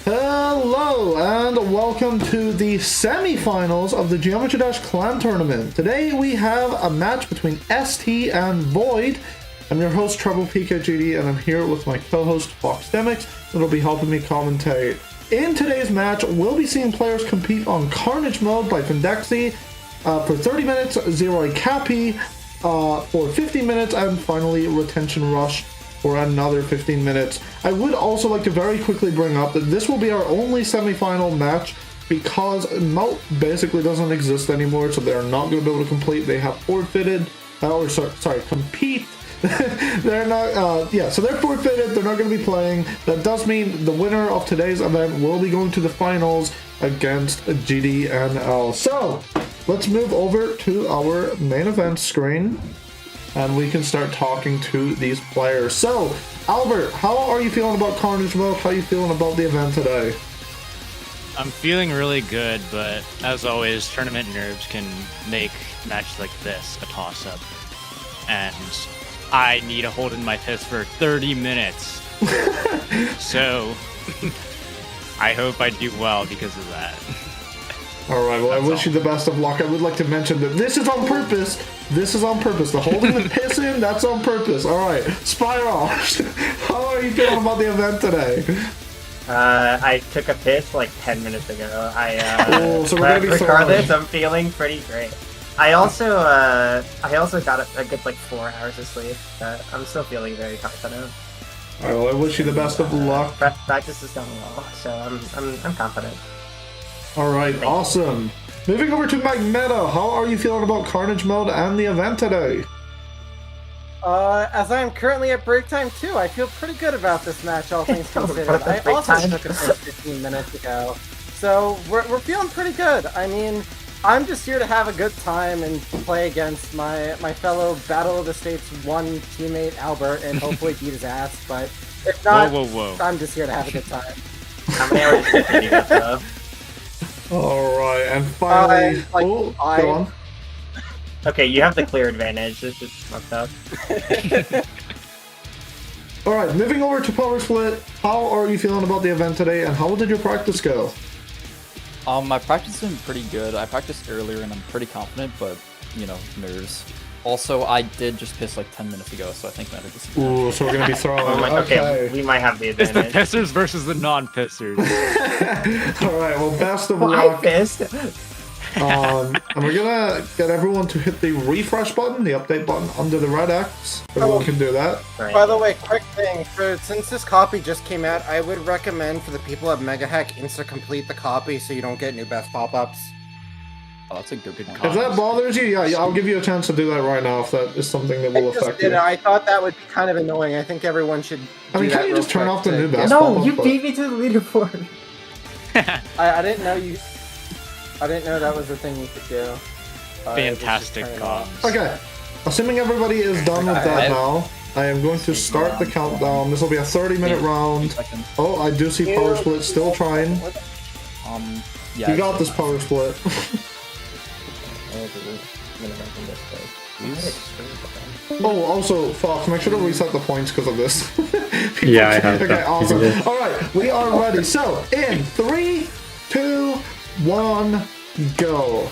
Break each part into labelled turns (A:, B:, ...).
A: Hello and welcome to the semi-finals of the Geometry Dash Clan Tournament. Today we have a match between ST and Void. I'm your host TreBlePKGD and I'm here with my co-host Findexi that'll be helping me commentate. In today's match, we'll be seeing players compete on Carnage mode by Findexi for 30 minutes, Ziroikapi for 50 minutes, and finally Retention Rush for another 15 minutes. I would also like to very quickly bring up that this will be our only semi-final match because Moat basically doesn't exist anymore, so they're not going to be able to complete. They have forfeited, compete. They're not, so they're forfeited, they're not going to be playing. That does mean the winner of today's event will be going to the finals against GDNL. So, let's move over to our main event screen and we can start talking to these players. So, Albert, how are you feeling about Carnage mode? How are you feeling about the event today?
B: I'm feeling really good, but as always, tournament nerves can make matches like this a toss-up. And I need to hold in my piss for 30 minutes. So, I hope I do well because of that.
A: Alright, well, I wish you the best of luck. I would like to mention that this is on purpose. This is on purpose. The holding the piss in, that's on purpose. Alright, Spyrosh, how are you feeling about the event today?
C: I took a piss like 10 minutes ago.
A: So we're gonna be
C: regardless, I'm feeling pretty great. I also got a good like 4 hours of sleep. I'm still feeling very confident.
A: Alright, well, I wish you the best of luck.
C: Practice is going well, so I'm confident.
A: Alright, awesome. Moving over to Magmeta, how are you feeling about Carnage mode and the event today?
D: As I am currently at break time too, I feel pretty good about this match, all things considered. I also took a piss 15 minutes ago, so we're feeling pretty good. I mean, I'm just here to have a good time and play against my fellow Battle of the States 1 teammate Albert and hopefully beat his ass, but if not, I'm just here to have a good time.
C: How many hours did you get though?
A: Alright, and finally, go on.
C: Okay, you have the clear advantage. This is fucked up.
A: Alright, moving over to Powersplit, how are you feeling about the event today and how did your practice go?
E: My practice has been pretty good. I practiced earlier and I'm pretty confident, but, you know, nerves. Also, I did just piss like 10 minutes ago, so I think that is.
A: Ooh, so we're gonna be throwing.
C: Okay, we might have the advantage.
B: It's the pissers versus the non-pissers.
A: Alright, well, best of luck.
C: I pissed.
A: And we're gonna get everyone to hit the refresh button, the update button under the red X. Everyone can do that.
C: Right.
D: By the way, quick thing, since this copy just came out, I would recommend for the people at Mega Hack insta-complete the copy so you don't get new best pop-ups.
E: Oh, that's a good point.
A: If that bothers you, yeah, I'll give you a chance to do that right now if that is something that will affect you.
D: I thought that would be kind of annoying. I think everyone should
A: I mean, can't you just turn off the new best
C: No,
A: pop-up,
C: you beat me to the leaderboard.
D: I didn't know you... I didn't know that was the thing you could do.
B: Fantastic comms.
A: Okay, assuming everybody is done with that now, I am going to start the countdown. This will be a 30-minute round. Oh, I do see Powersplit still trying.
E: Yeah,
A: you got this, Powersplit. Oh, also, Fox, make sure to reset the points because of this.
F: Yeah, I have.
A: Okay, awesome. Alright, we are ready. So, in 3, 2, 1, go.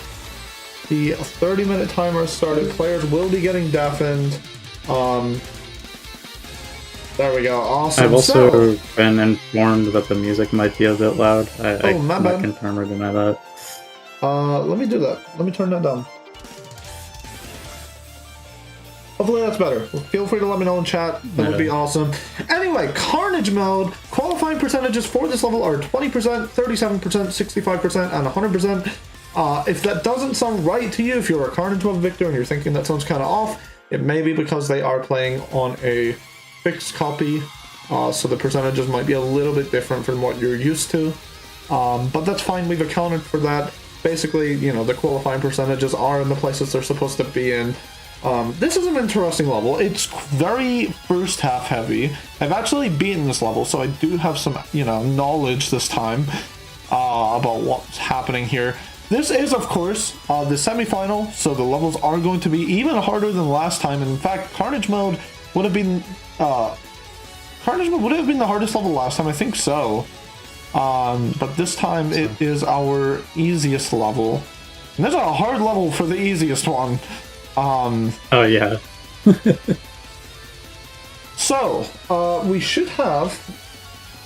A: The 30-minute timer started. Players will be getting deafened. There we go. Awesome.
F: I've also been informed that the music might be a bit loud. I
A: bad.
F: confirm or deny that.
A: Let me do that. Let me turn that down. Hopefully that's better. Feel free to let me know in chat. That would be awesome. Anyway, Carnage mode. Qualifying percentages for this level are 20%, 37%, 65%, and 100%. If that doesn't sound right to you, if you're a Carnage mode victor and you're thinking that sounds kind of off, it may be because they are playing on a fixed copy. So the percentages might be a little bit different from what you're used to. But that's fine. We've accounted for that. Basically, you know, the qualifying percentages are in the places they're supposed to be in. This is an interesting level. It's very first half heavy. I've actually beaten this level, so I do have some, you know, knowledge this time about what's happening here. This is, of course, the semi-final, so the levels are going to be even harder than last time. And in fact, Carnage mode would have been the hardest level last time. I think so. But this time it is our easiest level. And this is a hard level for the easiest one.
F: Oh yeah.
A: So, we should have...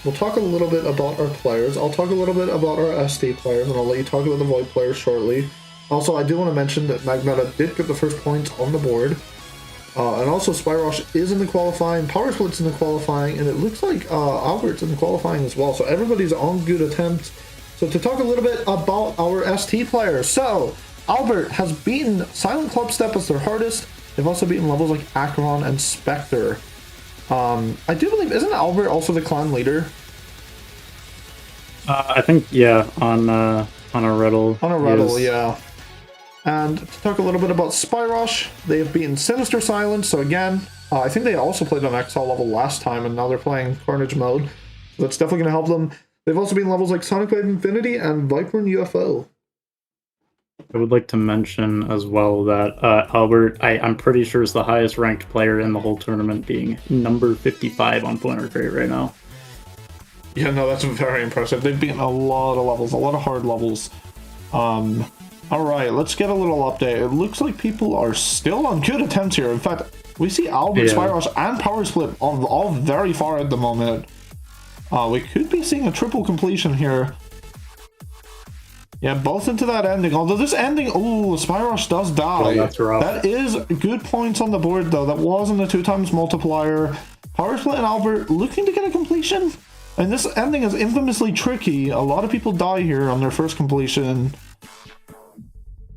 A: We'll talk a little bit about our players. I'll talk a little bit about our ST players, and I'll let you talk about the Void players shortly. Also, I do want to mention that Magmeta did get the first points on the board. And also, Spyrosh is in the qualifying, Powersplit's in the qualifying, and it looks like Albert's in the qualifying as well. So everybody's on good attempts. So to talk a little bit about our ST players. So, Albert has beaten Silent Clubstep as their hardest. They've also beaten levels like Acheron and Spectre. I do believe, isn't Albert also the clan leader?
F: I think, yeah, on a riddle.
A: On a riddle, yeah. And to talk a little bit about Spyrosh, they have beaten Sinister Silence. So again, I think they also played on Exile level last time, and now they're playing Carnage mode. So that's definitely going to help them. They've also been levels like Sonic Wave Infinity and Viper and UFO.
F: I would like to mention as well that Albert, I'm pretty sure, is the highest ranked player in the whole tournament, being number 55 on Pointer Crate right now.
A: Yeah, no, that's very impressive. They've beaten a lot of levels, a lot of hard levels. Alright, let's get a little update. It looks like people are still on good attempts here. In fact, we see Albert, Spyrosh, and Powersplit all very far at the moment. We could be seeing a triple completion here. Yeah, both into that ending. Although this ending, oh, Spyrosh does die.
F: Oh, that's rough.
A: That is good points on the board, though. That wasn't a 2x multiplier. Powersplit and Albert looking to get a completion. And this ending is infamously tricky. A lot of people die here on their first completion.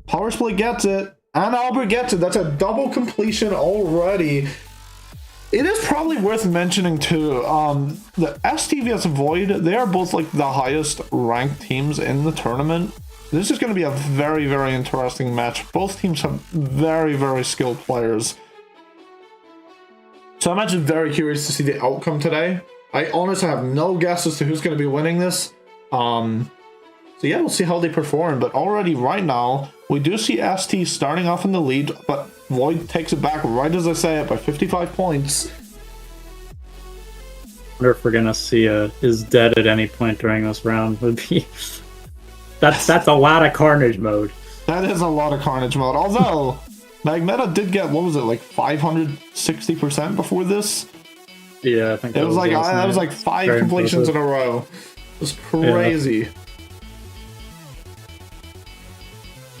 A: Powersplit gets it, and Albert gets it. That's a double completion already. It is probably worth mentioning too, the ST vs Void, they are both like the highest ranked teams in the tournament. This is going to be a very, very interesting match. Both teams have very, very skilled players. So I'm actually very curious to see the outcome today. I honestly have no guess as to who's going to be winning this. So yeah, we'll see how they perform. But already right now, we do see ST starting off in the lead, but Void takes it back right as I say it by 55 points.
F: I wonder if we're gonna see is dead at any point during this round. Would be that's a lot of Carnage mode.
A: That is a lot of Carnage mode. Although Magmeta did get, what was it, like 560% before this?
F: Yeah, I think
A: it was like that was like 5
F: Very
A: completions
F: impressive.
A: in a row. It was crazy. Yeah.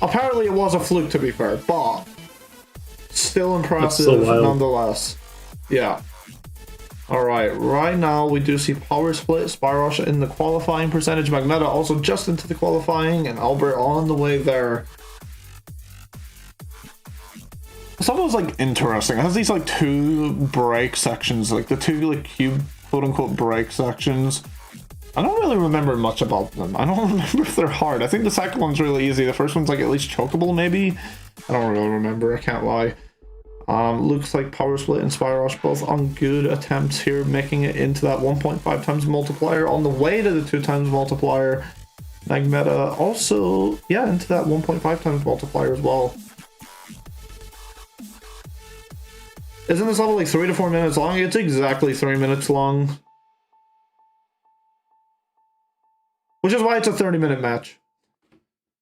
A: Apparently it was a fluke, to be fair, but still impressive nonetheless. Yeah. Alright, right now we do see Powersplit, Spyrosh in the qualifying percentage, Magmeta also just into the qualifying, and Albert on the way there. It's almost like interesting. It has these like 2 break sections, like the 2 like cube quote-unquote break sections. I don't really remember much about them. I don't remember if they're hard. I think the second one's really easy. The first one's like at least chokeable, maybe? I don't really remember, I can't lie. Looks like Powersplit and Spyrosh both on good attempts here, making it into that 1.5 times multiplier on the way to the 2 times multiplier. Magmeta also, yeah, into that 1.5 times multiplier as well. Isn't this level like 3 to 4 minutes long? It's exactly 3 minutes long. Which is why it's a 30-minute match.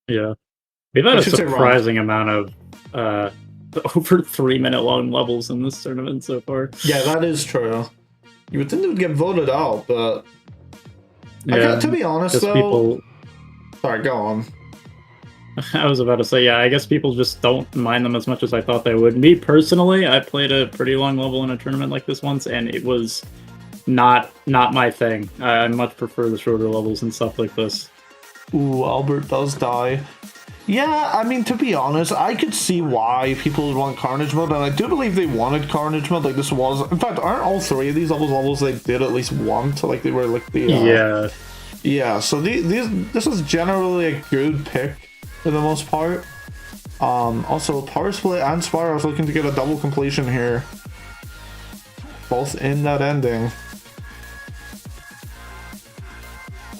F: Yeah. We've had a surprising amount of over 3-minute long levels in this tournament so far.
A: Yeah, that is true. You would think it would get voted out, but... Yeah, to be honest, though... Sorry, go on.
F: I was about to say, yeah, I guess people just don't mind them as much as I thought they would. Me personally, I played a pretty long level in a tournament like this once, and it was not my thing. I much prefer the shorter levels and stuff like this.
A: Ooh, Albert does die. Yeah, I mean, to be honest, I could see why people would want Carnage mode, and I do believe they wanted Carnage mode. Like, this was... In fact, aren't all three of these levels they did at least want? Like, they were, like, the...
F: Yeah.
A: Yeah, so this is generally a good pick for the most part. Also, Powersplit and Spyrosh looking to get a double completion here. Both in that ending.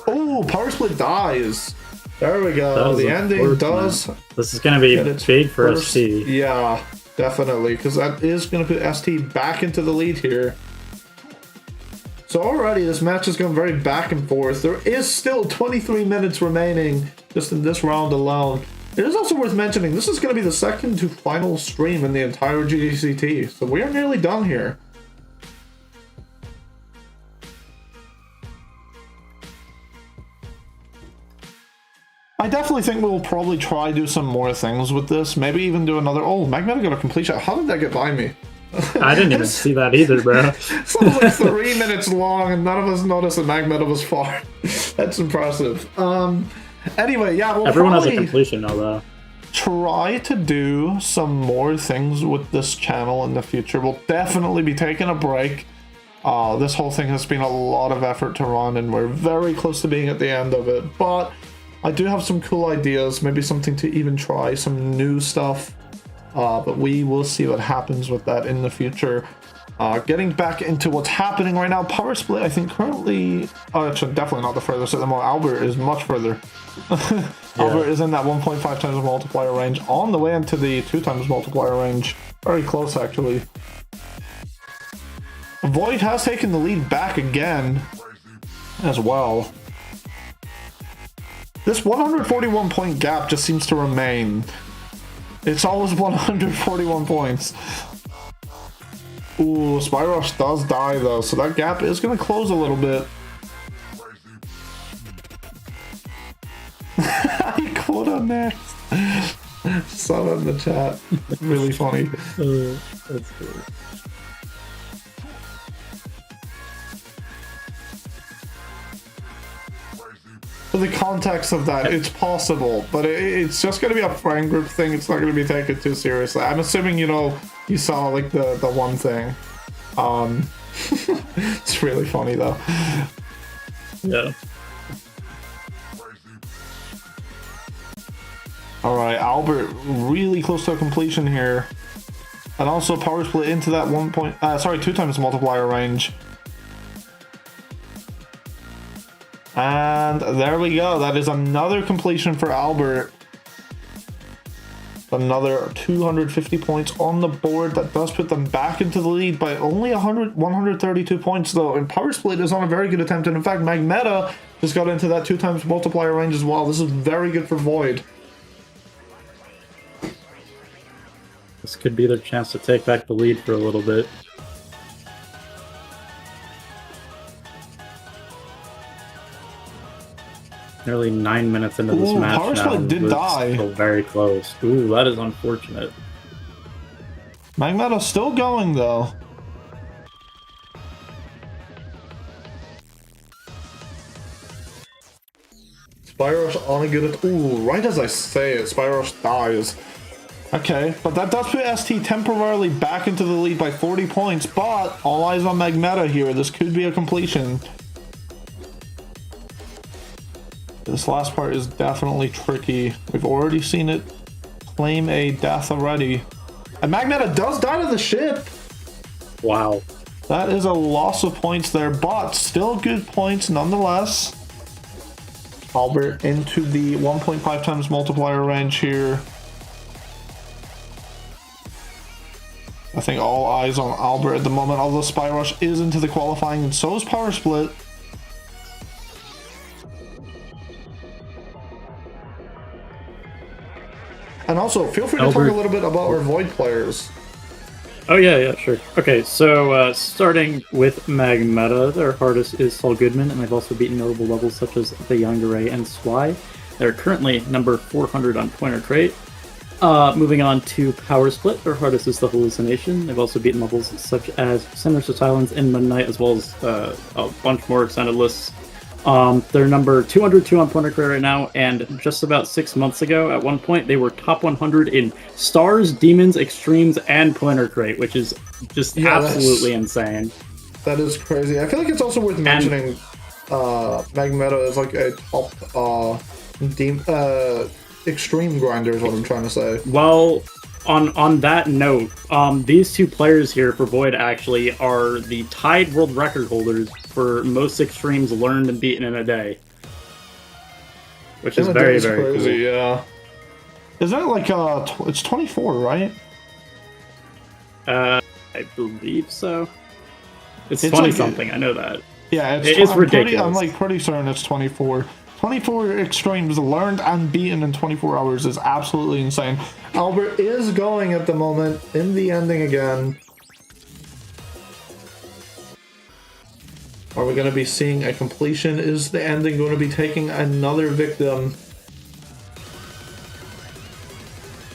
A: Oh, Powersplit dies. There we go. The ending does.
F: This is going to be big for ST.
A: Yeah, definitely, because that is going to put ST back into the lead here. So already this match has gone very back and forth. There is still 23 minutes remaining just in this round alone. It is also worth mentioning this is going to be the second to final stream in the entire GDCT. So we are nearly done here. I definitely think we'll probably try to do some more things with this. Maybe even do another... Oh, Magmeta got a completion. How did that get by me?
F: I didn't even see that either, bro.
A: It's like 3 minutes long, and none of us noticed that Magmeta was far. That's impressive. Anyway, yeah, we'll
F: everyone has a completion now, though.
A: Try to do some more things with this channel in the future. We'll definitely be taking a break. This whole thing has been a lot of effort to run, and we're very close to being at the end of it. But I do have some cool ideas, maybe something to even try, some new stuff. But we will see what happens with that in the future. Getting back into what's happening right now, Powersplit, I think currently... Oh, actually, definitely not the furthest at the moment. Albert is much further. Yeah. Albert is in that 1.5 times multiplier range, on the way into the 2 times multiplier range. Very close, actually. Void has taken the lead back again as well. This 141 point gap just seems to remain. It's always 141 points. Ooh, Spyrosh does die though, so that gap is going to close a little bit. I quote on next. Saw that in the chat. Really funny.
F: That's good.
A: For the context of that, it's possible, but it's just going to be a friend group thing. It's not going to be taken too seriously. I'm assuming, you know, you saw like the one thing. It's really funny though.
F: Yeah.
A: All right, Albert really close to a completion here, and also Powersplit into that 2 times multiplier range. And there we go. That is another completion for Albert. Another 250 points on the board. That does put them back into the lead by only 132 points, though. And Powersplit is on a very good attempt. And in fact, Magmeta just got into that 2 times multiplier range as well. This is very good for Void.
F: This could be their chance to take back the lead for a little bit. Nearly 9 minutes into this match now.
A: Powersplit did die.
F: Still very close. Ooh, that is unfortunate.
A: Magmeta's still going though. Spyrosh on a good... Ooh, right as I say it, Spyrosh dies. Okay, but that does put ST temporarily back into the lead by 40 points, but all eyes on Magmeta here. This could be a completion. This last part is definitely tricky. We've already seen it claim a death already. And Magmeta does die to the ship!
F: Wow.
A: That is a loss of points there, but still good points nonetheless. Albert into the 1.5 times multiplier range here. I think all eyes on Albert at the moment, although Spyrosh is into the qualifying, and so is Powersplit. And also, feel free to talk a little bit about our Void players.
F: Oh, yeah, sure. Okay, so starting with Magmeta, their hardest is Saul Goodman, and they've also beaten notable levels such as the Yandere and Swy. They're currently number 400 on Pointer Crate. Moving on to Powersplit, their hardest is the Hallucination. They've also beaten levels such as Sinners of Silence and Midnight, as well as a bunch more extended lists. They're number 202 on Pointer Crate right now, and just about 6 months ago, at one point, they were top 100 in Stars, Demons, Extremes, and Pointer Crate, which is just absolutely insane.
A: That is crazy. I feel like it's also worth mentioning Magmeta is like a top extreme grinder is what I'm trying to say.
F: Well, on that note, these two players here for Void actually are the tied world record holders for most extremes learned and beaten in a day, which is very, very
A: crazy,
F: cool.
A: Yeah. Isn't it like it's 24, right?
F: I believe so. It's 20 like something. I know that.
A: Yeah,
F: it's ridiculous.
A: I'm like pretty certain it's 24. 24 extremes learned and beaten in 24 hours is absolutely insane. Albert is going at the moment in the ending again. Are we going to be seeing a completion? Is the ending going to be taking another victim?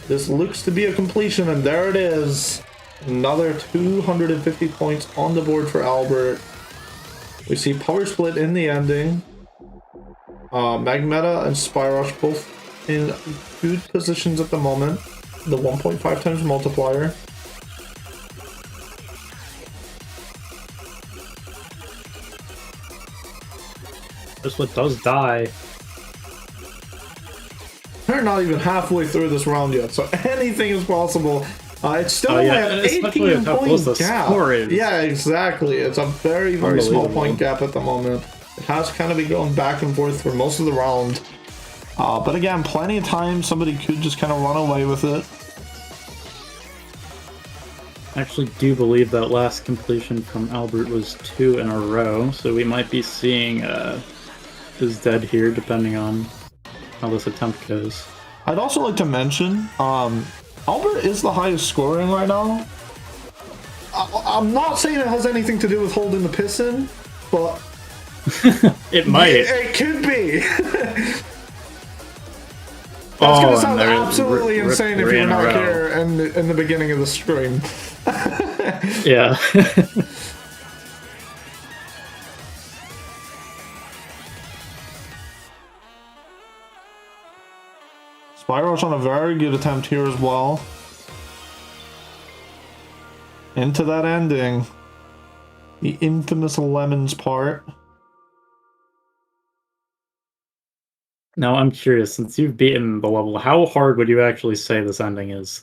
A: This looks to be a completion, and there it is. Another 250 points on the board for Albert. We see Powersplit in the ending. Magmeta and Spyrosh both in good positions at the moment. The 1.5 times multiplier.
F: Powersplit does die.
A: They're not even halfway through this round yet, so anything is possible. It's still only an 18 point gap. Yeah, exactly. It's a very, very small point gap at the moment. It has kind of been going back and forth for most of the round. But again, plenty of time. Somebody could just kind of run away with it.
F: I actually do believe that last completion from Albert was 2 in a row, so we might be seeing his dead here, depending on how this attempt goes.
A: I'd also like to mention, Albert is the highest scoring right now. I'm not saying it has anything to do with holding the piss in, but
F: it might.
A: It could be. That's gonna sound absolutely insane if you're not here in the beginning of the stream.
F: Yeah.
A: Spyrosh on a very good attempt here as well. Into that ending. The infamous lemons part.
F: Now I'm curious, since you've beaten the level, how hard would you actually say this ending is?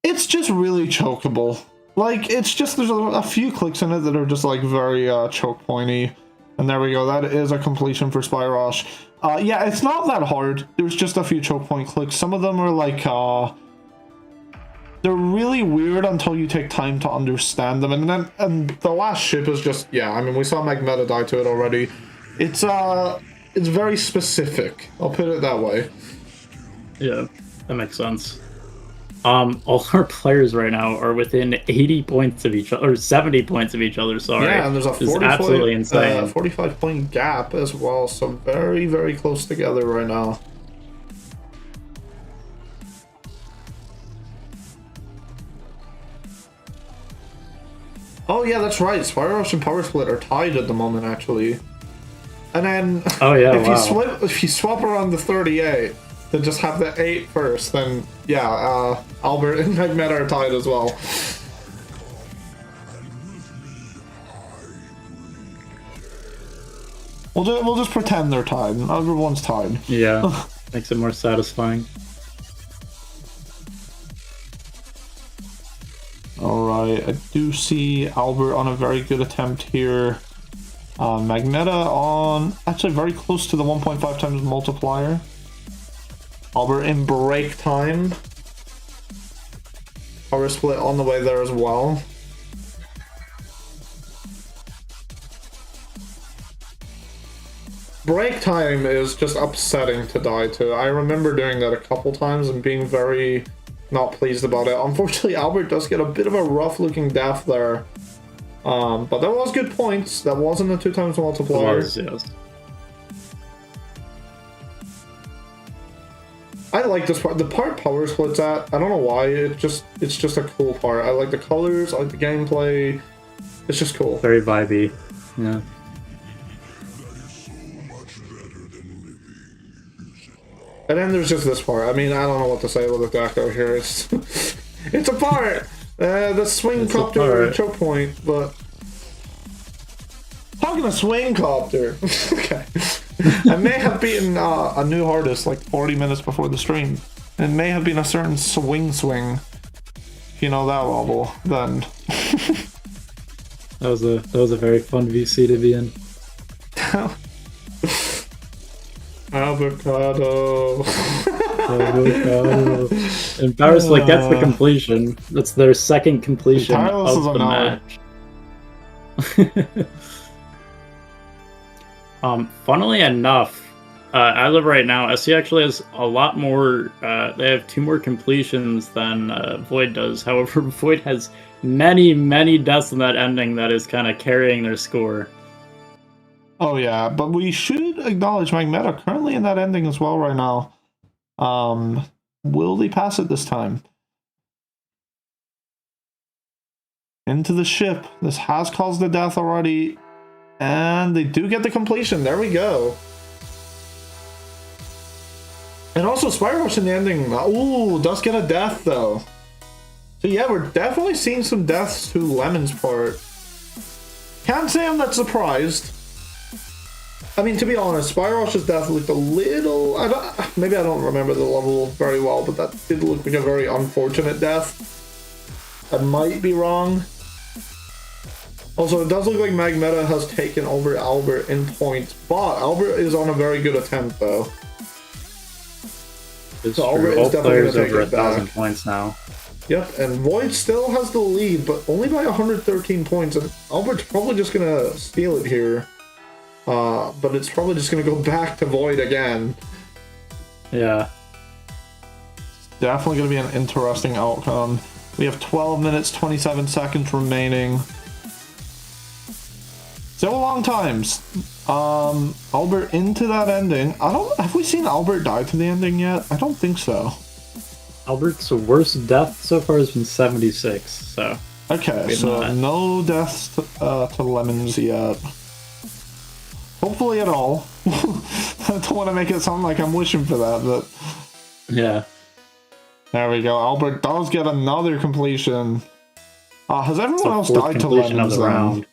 A: It's just really chokeable. Like, it's just, there's a few clicks in it that are just like very choke pointy. And there we go, that is a completion for Spyrosh. Yeah, it's not that hard. There's just a few choke point clicks. Some of them are like, they're really weird until you take time to understand them. And the last ship is just, yeah, I mean, we saw Magmeta die to it already. It's very specific. I'll put it that way.
F: Yeah, that makes sense. All our players right now are within 80 points of each other, or 70 points of each other, sorry.
A: Yeah, and there's a
F: 45
A: point gap as well, so very, very close together right now. Oh yeah, that's right, Spyrosh and Powersplit are tied at the moment, actually. And then, if you swap around the 38, then just have the 8 first, then yeah, Albert and Magmeta are tied as well. We'll just pretend they're tied. Everyone's tied.
F: Yeah, makes it more satisfying.
A: Alright, I do see Albert on a very good attempt here. Magmeta on, actually very close to the 1.5 times multiplier. Albert in break time. Powersplit on the way there as well. Break time is just upsetting to die to. I remember doing that a couple times and being very not pleased about it. Unfortunately, Albert does get a bit of a rough looking death there. But that was good points. That wasn't a 2 times multiplier.
F: It was, yes.
A: I like this part. The part Powersplit's at, I don't know why. It's just a cool part. I like the colors. I like the gameplay. It's just cool.
F: Very vibey. Yeah.
A: And then there's just this part. I mean, I don't know what to say about the deck out here. It's it's a part. The swing copter choke point, but talking a swing copter. Okay. I may have beaten a new artist like 40 minutes before the stream. It may have been a certain swing. If you know that level, then
F: that was a very fun VC to be in.
A: Avocado.
F: And Powersplit gets the completion. That's their second completion
A: Tireless
F: of the match. Funnily enough, as of right now, SC actually has a lot more. They have 2 more completions than Void does. However, Void has many deaths in that ending that is kind of carrying their score.
A: Oh yeah, but we should acknowledge Magmeta currently in that ending as well right now. Will they pass it this time? Into the ship. This has caused the death already. And they do get the completion. There we go. And also Spyrosh in the ending. Ooh, does get a death though. So yeah, we're definitely seeing some deaths to Lemon's part. Can't say I'm that surprised. I mean, to be honest, Spyrosh's death looked a little... maybe I don't remember the level very well, but that did look like a very unfortunate death. I might be wrong. Also, it does look like Magmeta has taken over Albert in points, but Albert is on a very good attempt, though.
F: It's
A: so
F: true.
A: Albert
F: All
A: is definitely
F: players
A: going to take
F: over
A: it back.
F: 1,000 points now.
A: Yep, and Void still has the lead, but only by 113 points, and Albert's probably just going to steal it here. But it's probably just going to go back to Void again.
F: Yeah.
A: Definitely going to be an interesting outcome. We have 12 minutes, 27 seconds remaining. Still long times. Albert into that ending. Have we seen Albert die to the ending yet? I don't think so.
F: Albert's worst death so far has been 76, so...
A: Okay, so no deaths to Lemons yet. Hopefully at all. I don't want to make it sound like I'm wishing for that, but...
F: Yeah.
A: There we go. Albert does get another completion. Has everyone else died to Lemons then?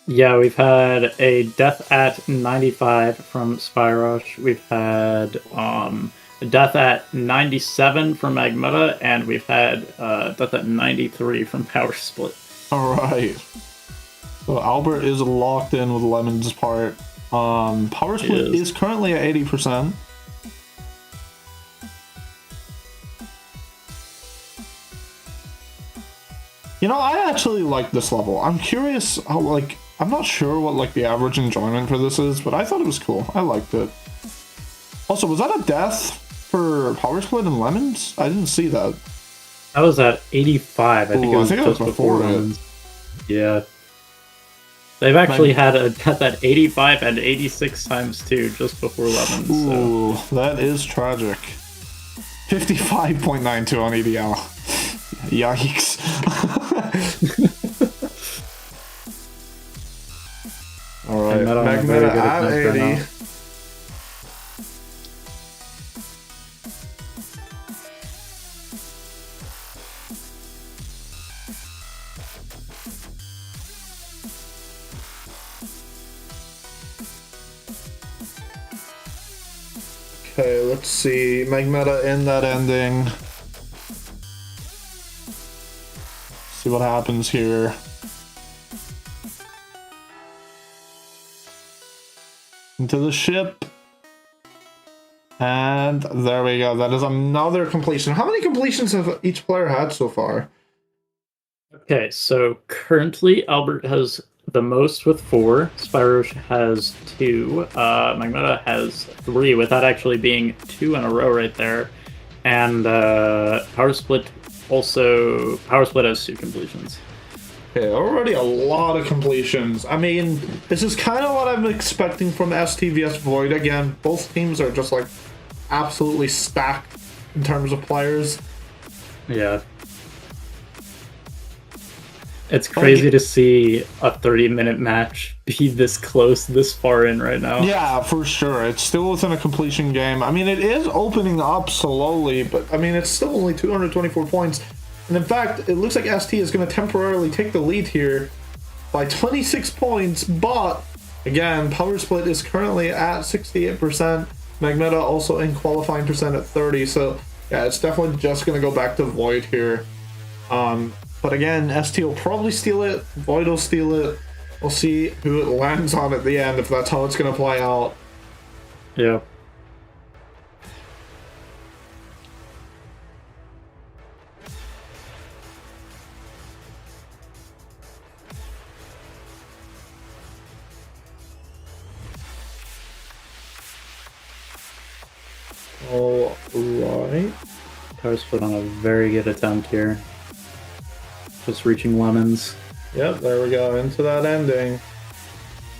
F: Yeah, we've had a death at 95 from Spyrosh. We've had a death at 97 from Magmeta, and we've had death at 93 from Powersplit.
A: Alright. So Albert is locked in with Lemon's part. Powersplit is currently at 80%. You know, I actually like this level. I'm curious how, like, I'm not sure what, like, the average enjoyment for this is, but I thought it was cool. I liked it. Also, was that a death for Powersplit and Lemons? I didn't see that.
F: That was at 85. I think it was just before Lemons. Yeah. They've actually had a death at 85 and 86 times too, just before Lemons.
A: Ooh, so. That is tragic. 55.92 on EDL. Yikes. Alright, Magmeta at 80. Okay, let's see. Magmeta in that ending. See what happens here. Into the ship. And there we go. That is another completion. How many completions have each player had so far?
F: Okay, so currently Albert has the most with 4. Spyrosh has 2. Magmeta has 3, with that actually being 2 in a row right there. And Powersplit has 2 completions.
A: Okay, already a lot of completions. I mean, this is kind of what I'm expecting from STVS Void. Again, both teams are just like absolutely stacked in terms of players.
F: Yeah. It's crazy to see a 30-minute match be this close, this far in right now.
A: Yeah, for sure. It's still within a completion game. I mean, it is opening up slowly, but I mean, it's still only 224 points. And in fact, it looks like ST is going to temporarily take the lead here by 26 points, but again, Powersplit is currently at 68%. Magmeta also in qualifying percent at 30, so yeah, it's definitely just going to go back to Void here. But again, ST will probably steal it, Void will steal it. We'll see who it lands on at the end, if that's how it's going to play out.
F: Yeah.
A: Alright.
F: Powersplit on a very good attempt here. Just reaching lemons.
A: Yep, there we go, into that ending.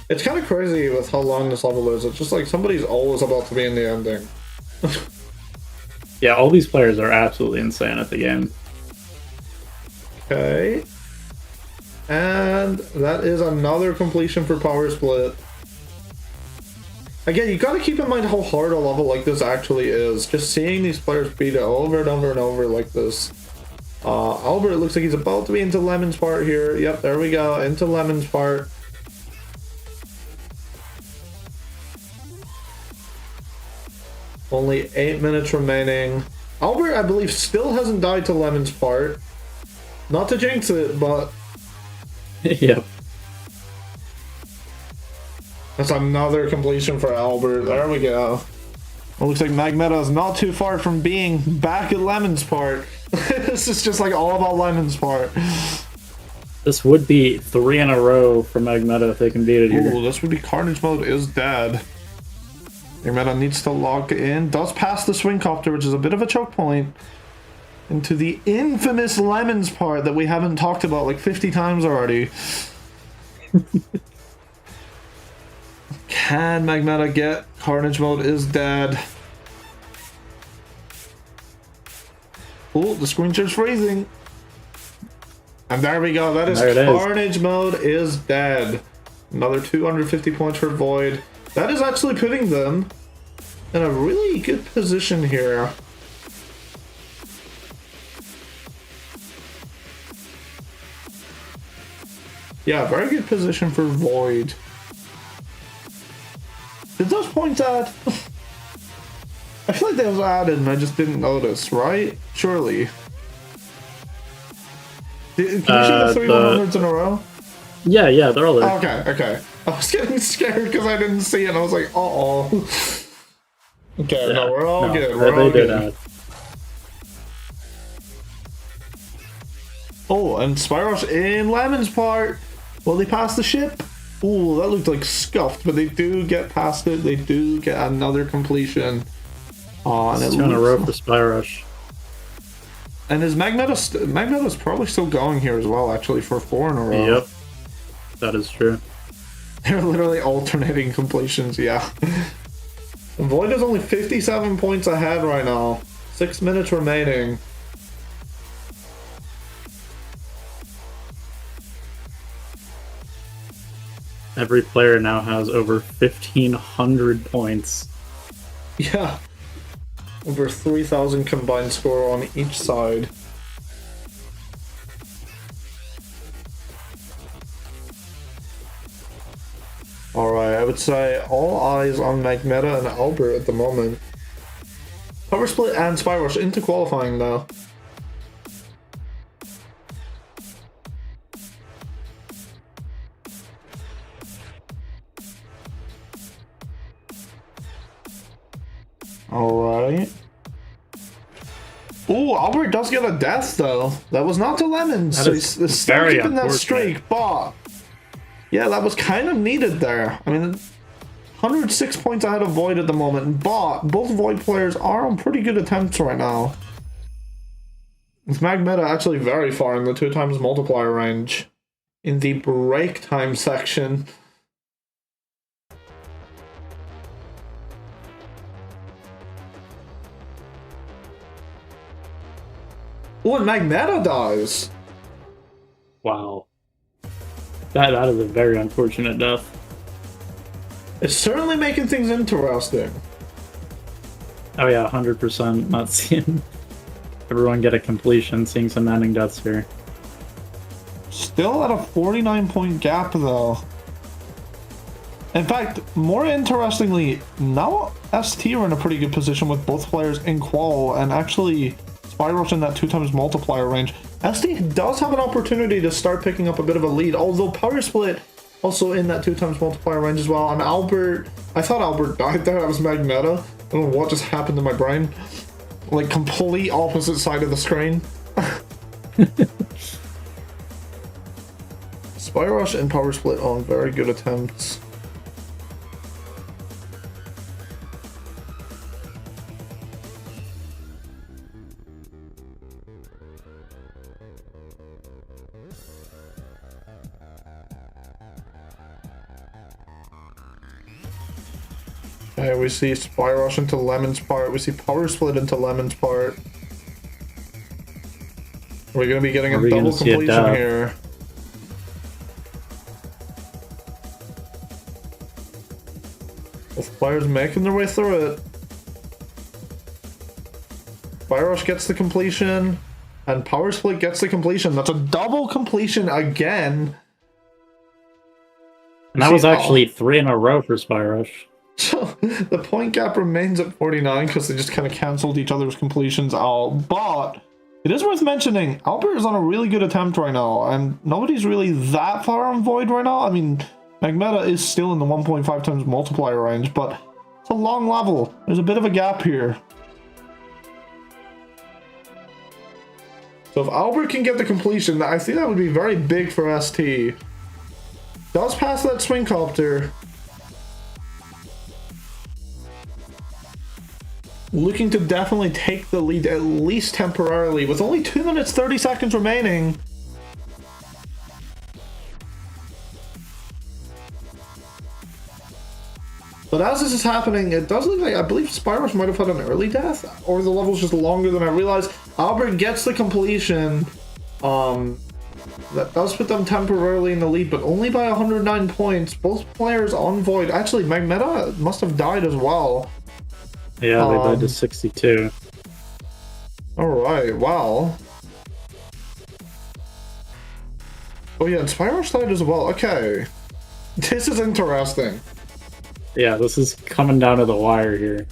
A: It's kind of crazy with how long this level is. It's just like somebody's always about to be in the ending.
F: Yeah, all these players are absolutely insane at the game.
A: Okay. And that is another completion for Powersplit. Again, you gotta keep in mind how hard a level like this actually is. Just seeing these players beat it over and over and over like this. Albert looks like he's about to be into Lemon's part here. Yep, there we go, into Lemon's part. Only 8 minutes remaining. Albert, I believe, still hasn't died to Lemon's part. Not to jinx it, but...
F: Yep.
A: That's another completion for Albert. There we go. It looks like Magmeta is not too far from being back at Lemon's part. This is just like all about Lemon's part.
F: This would be 3 in a row for Magmeta if they can beat it here.
A: Ooh, this would be Carnage mode is dead. Magmeta needs to lock in. Does pass the swing copter, which is a bit of a choke point, into the infamous Lemons part that we haven't talked about like 50 times already. Can Magmeta get Carnage mode is dead? Oh, the screen share's freezing. And there we go. That is Carnage mode is dead. Another 250 points for Void. That is actually putting them in a really good position here. Yeah, very good position for Void. Did those points add? I feel like they was added and I just didn't notice, right? Surely. Can you see the 3 100s in a row?
F: Yeah, they're all there.
A: Okay. I was getting scared because I didn't see it and I was like, uh-oh. Okay, yeah, no, we're all good. We're all good. Oh, and Spyrosh in Lemon's part. Will they pass the ship? Ooh, that looked like scuffed, but they do get past it. They do get another completion. And
F: it's 2 in a row for Spyrosh.
A: And is Magmeta's probably still going here as well, actually, for 4 in a row.
F: Yep, that is true.
A: They're literally alternating completions, yeah. Void is only 57 points ahead right now. 6 minutes remaining.
F: Every player now has over 1,500 points.
A: Yeah. Over 3,000 combined score on each side. Alright, I would say all eyes on Magmeta and Albert at the moment. Powersplit and Spyrosh into qualifying now. Alright. Ooh, Albert does get a death though. That was not to Lemons. So he's still keeping that streak, but yeah, that was kind of needed there. I mean, 106 points ahead of Void at the moment, but both Void players are on pretty good attempts right now. With Magmeta actually very far in the 2 times multiplier range in the break time section. Oh, and Magmeta dies.
F: Wow. That is a very unfortunate death.
A: It's certainly making things interesting.
F: Oh yeah, 100%. Not seeing everyone get a completion, seeing some ending deaths here.
A: Still at a 49-point gap, though. In fact, more interestingly, now ST are in a pretty good position with both players in qual, and actually Spyrosh in that 2x multiplier range. ST does have an opportunity to start picking up a bit of a lead, although Powersplit also in that 2x multiplier range as well. And Albert, I thought Albert died there. That was Magmeta. I don't know what just happened to my brain. Like, complete opposite side of the screen. Spyrosh and Powersplit on very good attempts. Okay, we see Spyrosh into Lemon's part. We see Powersplit into Lemon's part. We're going to be getting a double completion here. Both players making their way through it. Spyrosh gets the completion, and Powersplit gets the completion. That's a double completion again.
F: And that was actually 3 in a row for Spyrosh.
A: So the point gap remains at 49 because they just kind of canceled each other's completions out. But it is worth mentioning, Albert is on a really good attempt right now, and nobody's really that far on Void right now. I mean, Magmeta is still in the 1.5x multiplier range, but it's a long level. There's a bit of a gap here. So if Albert can get the completion, I think that would be very big for ST. Does pass that swing copter. Looking to definitely take the lead, at least temporarily, with only 2 minutes 30 seconds remaining. But as this is happening, it does look like, I believe Spyrosh might have had an early death, or the level's just longer than I realized. Albert gets the completion. That does put them temporarily in the lead, but only by 109 points. Both players on Void. Actually, Magmeta must have died as well.
F: Yeah, they died to 62.
A: Alright, wow. Oh yeah, and Spyrosh died as well. Okay. This is interesting.
F: Yeah, this is coming down to the wire here.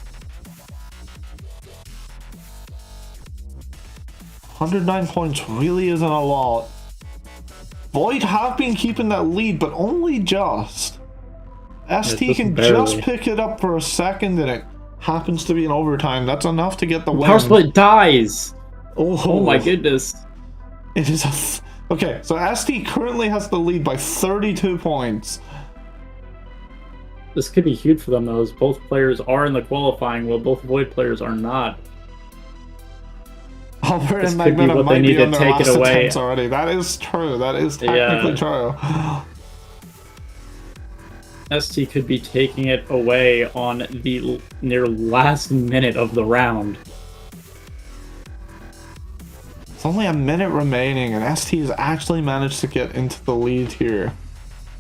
A: 109 points really isn't a lot. Void have been keeping that lead, but only just. ST can just pick it up for a second, and it happens to be in overtime. That's enough to get the win.
F: Powersplit dies!
A: Oh
F: my goodness.
A: It is a... Okay, so ST currently has the lead by 32 points.
F: This could be huge for them, though, as both players are in the qualifying, while both Void players are not.
A: Albert and Magmeta might be on their last attempts already. That is true. That is technically true.
F: ST could be taking it away on the near last minute of the round.
A: It's only a minute remaining, and ST has actually managed to get into the lead here.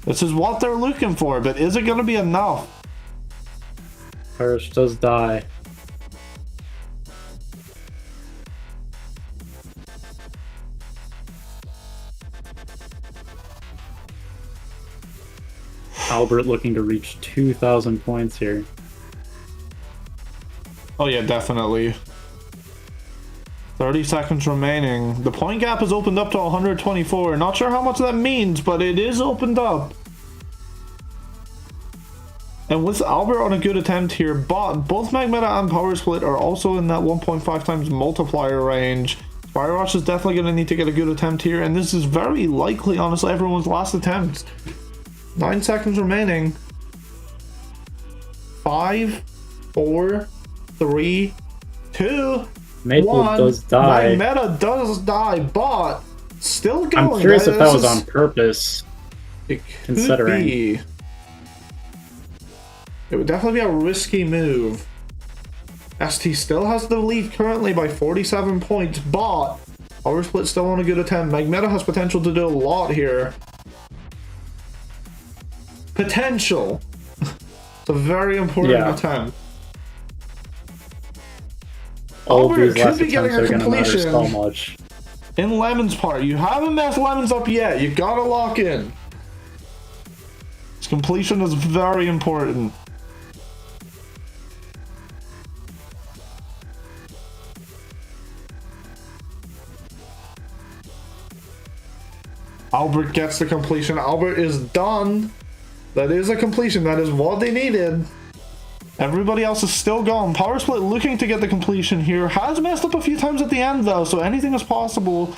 A: This is what they're looking for, but is it going to be enough?
F: Spyrosh does die. Albert looking to reach 2,000 points here.
A: Oh yeah, definitely. 30 seconds remaining. The point gap is opened up to 124. Not sure how much that means, but it is opened up. And with Albert on a good attempt here, but both Magmeta and Powersplit are also in that 1.5x multiplier range. Spyrosh is definitely going to need to get a good attempt here, and this is very likely, honestly, everyone's last attempt. 9 seconds remaining. 5, 4, 3, 2,
F: Maple
A: 1.
F: does die.
A: Magmeta does die, but still going.
F: I'm curious if that was on purpose.
A: It could
F: considering.
A: be. It would definitely be a risky move. ST still has the lead currently by 47 points, but Powersplit still on a good attempt. Magmeta has potential to do a lot here. Potential. It's a very important attempt.
F: All
A: Albert
F: these last
A: could be getting
F: attempts
A: a
F: are going to matter
A: completion
F: so much.
A: in Lemon's part. You haven't messed Lemons up yet. You gotta lock in. This completion is very important. Albert gets the completion. Albert is done. That is a completion. That is what they needed. Everybody else is still gone. Powersplit looking to get the completion here. Has messed up a few times at the end though, so anything is possible.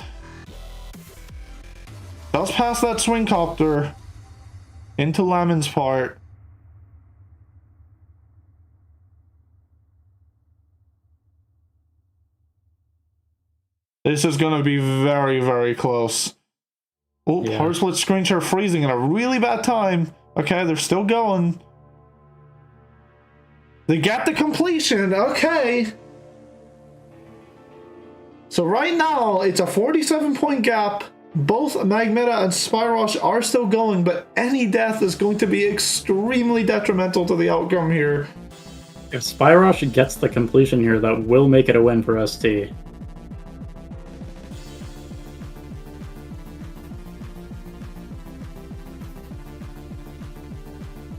A: Does pass that swing copter into Lemon's part. This is going to be very, very close. Oh,
F: Yeah.
A: Powersplit screen share freezing in a really bad time. Okay, they're still going. They get the completion. Okay. So right now, it's a 47-point gap. Both Magmeta and Spyrosh are still going, but any death is going to be extremely detrimental to the outcome here.
F: If Spyrosh gets the completion here, that will make it a win for ST.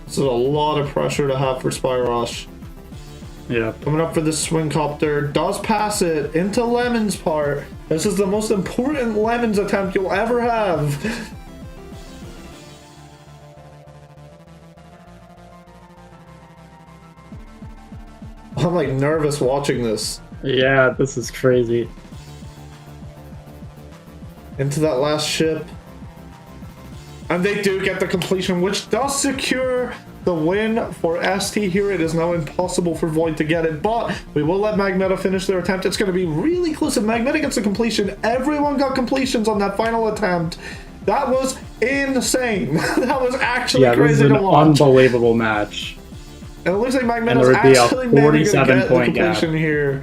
A: This is a lot of pressure to have for Spyrosh.
F: Yeah.
A: Coming up for the swing copter, does pass it into Lemon's part. This is the most important Lemon's attempt you'll ever have. I'm like nervous watching this.
F: Yeah, this is crazy.
A: Into that last ship. And they do get the completion, which does secure the win for ST here. It is now impossible for Void to get it, but we will let Magmeta finish their attempt. It's going to be really close. If Magmeta gets the completion, everyone got completions on that final attempt. That was insane. That was actually crazy to watch.
F: This is an unbelievable match.
A: And it looks like
F: And
A: Magmeta's
F: there would be a
A: actually managing to get the
F: 47-point gap.
A: completion here.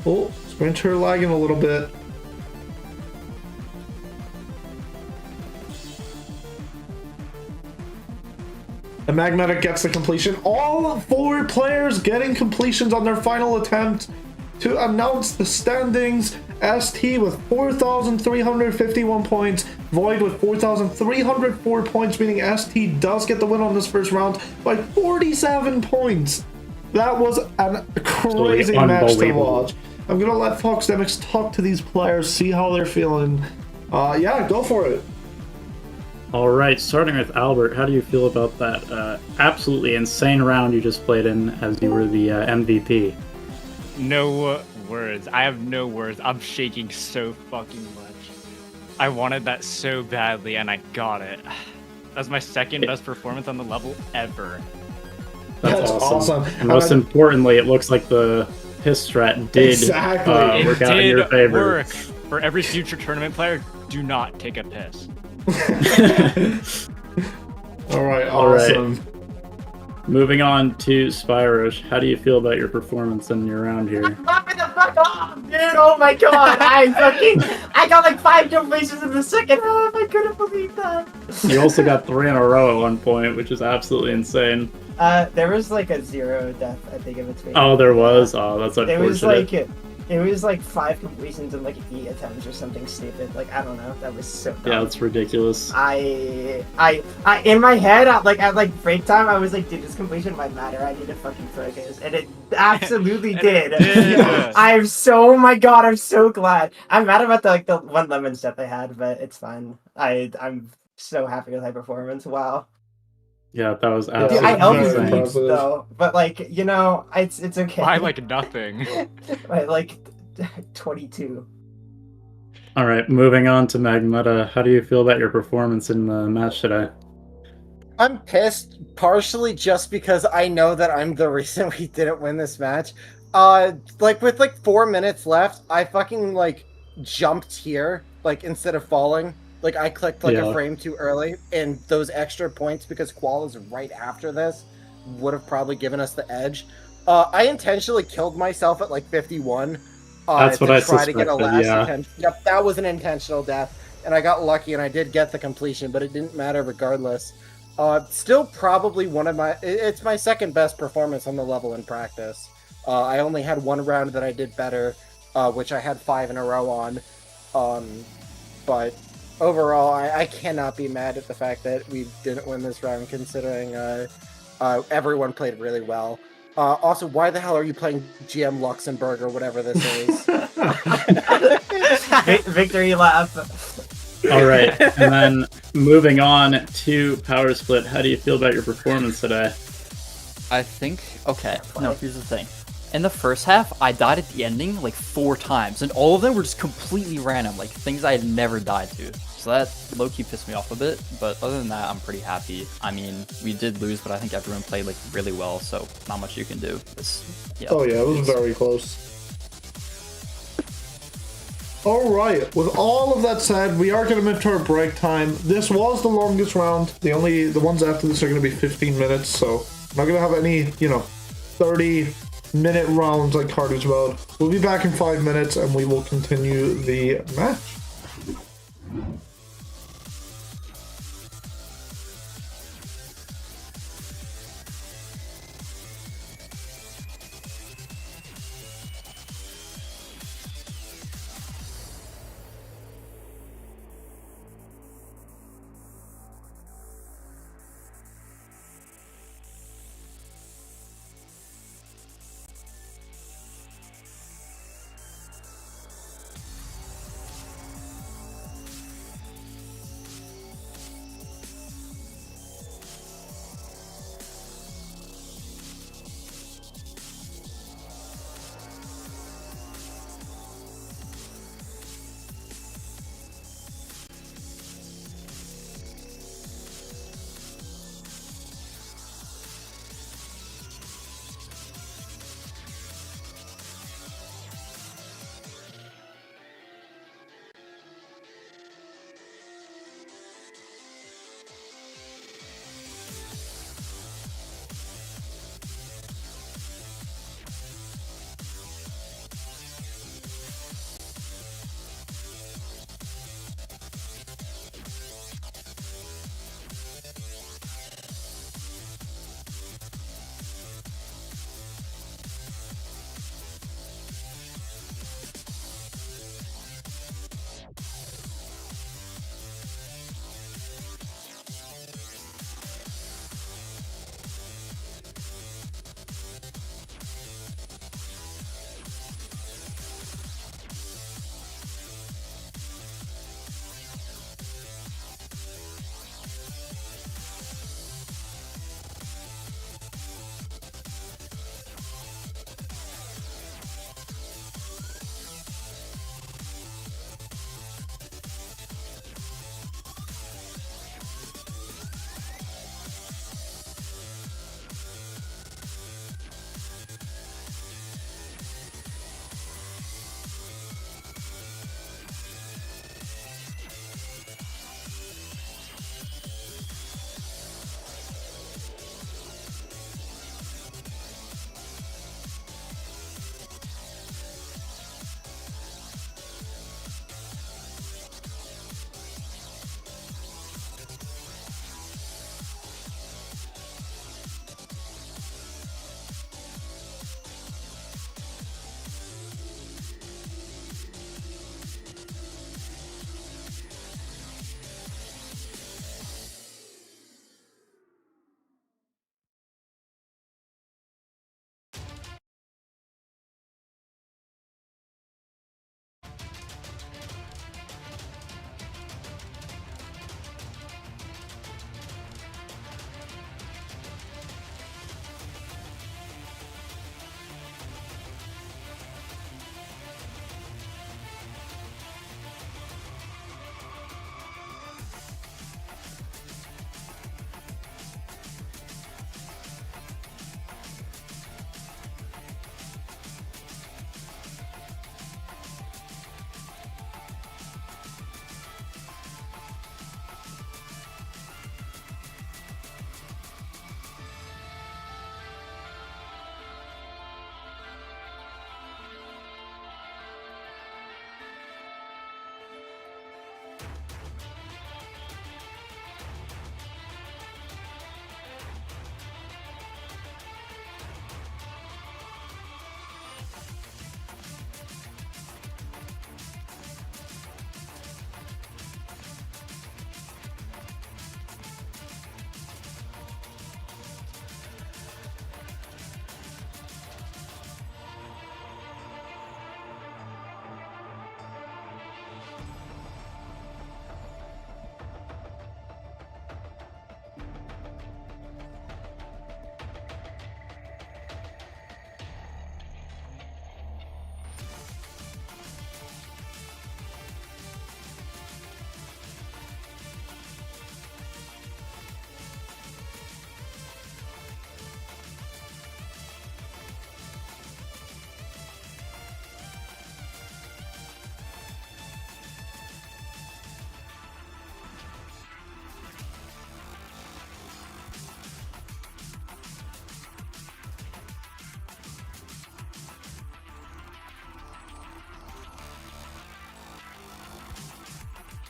A: Oh, Sprinter lagging a little bit. And Magmeta gets the completion. All four players getting completions on their final attempt to announce the standings. ST with 4,351 points. Void with 4,304 points, meaning ST does get the win on this first round by 47 points. That was a crazy match to watch. I'm going to let Fox Demix talk to these players, see how they're feeling. Yeah, go for it.
F: All right, starting with Albert, how do you feel about that absolutely insane round you just played in as you were the MVP?
B: No words. I have no words. I'm shaking so fucking much. I wanted that so badly, and I got it. That's my second best performance on the level ever.
F: That's awesome. And most importantly, it looks like the piss strat did work out in your favor.
B: Work. For every future tournament player, do not take a piss.
A: All right, awesome.
F: Right. Moving on to Spyrosh, how do you feel about your performance in your round here?
C: Fuck the fuck off, dude! Oh my god, I got like 5 completions in the second half. I couldn't believe that.
F: You also got 3 in a row at one point, which is absolutely insane.
C: There was like a 0 death, I think, in between.
F: Oh, there was. Oh, that's unfortunate.
C: It was like 5 completions and like 8 attempts or something stupid. Like, I don't know. That was so dumb.
F: Yeah, that's ridiculous.
C: I in my head, at break time, I was like, dude, this completion might matter. I need to fucking focus. And it absolutely did. I'm so, oh my god, I'm so glad. I'm mad about the one lemon step I had, but it's fine. I'm so happy with my performance. Wow.
F: Yeah, that was
C: Dude,
F: absolutely
C: I helped you
F: insane.
C: though, but like, you know, it's okay.
B: By like nothing.
C: By like 22.
F: All right, moving on to Magmeta. How do you feel about your performance in the match today?
D: I'm pissed, partially just because I know that I'm the reason we didn't win this match. With 4 minutes left, I fucking jumped here, instead of falling. I clicked a frame too early, and those extra points, because Qual is right after this, would have probably given us the edge. I intentionally killed myself at like 51.
F: That's what I
D: try to get a
F: suspected,
D: last
F: yeah.
D: attempt. Yep, that was an intentional death, and I got lucky, and I did get the completion, but it didn't matter regardless. Still probably one of my... It's my second best performance on the level in practice. I only had one round that I did better, which I had 5 in a row on. But overall, I cannot be mad at the fact that we didn't win this round, considering everyone played really well. Also, why the hell are you playing GM Luxembourg or whatever this is?
C: Victory lap.
F: All right, and then moving on to Powersplit. How do you feel about your performance today?
E: I think, okay, no, here's the thing. In the first half, I died at the ending like 4 times, and all of them were just completely random, like things I had never died to. So that low-key pissed me off a bit, but other than that, I'm pretty happy. I mean, we did lose, but I think everyone played like really well, so not much you can do. Yeah,
A: Oh yeah, it was very close. Alright, with all of that said, we are going to move to our break time. This was the longest round. The ones after this are going to be 15 minutes, so I'm not going to have any, 30-minute rounds like Carnage mode. We'll be back in 5 minutes, and we will continue the match.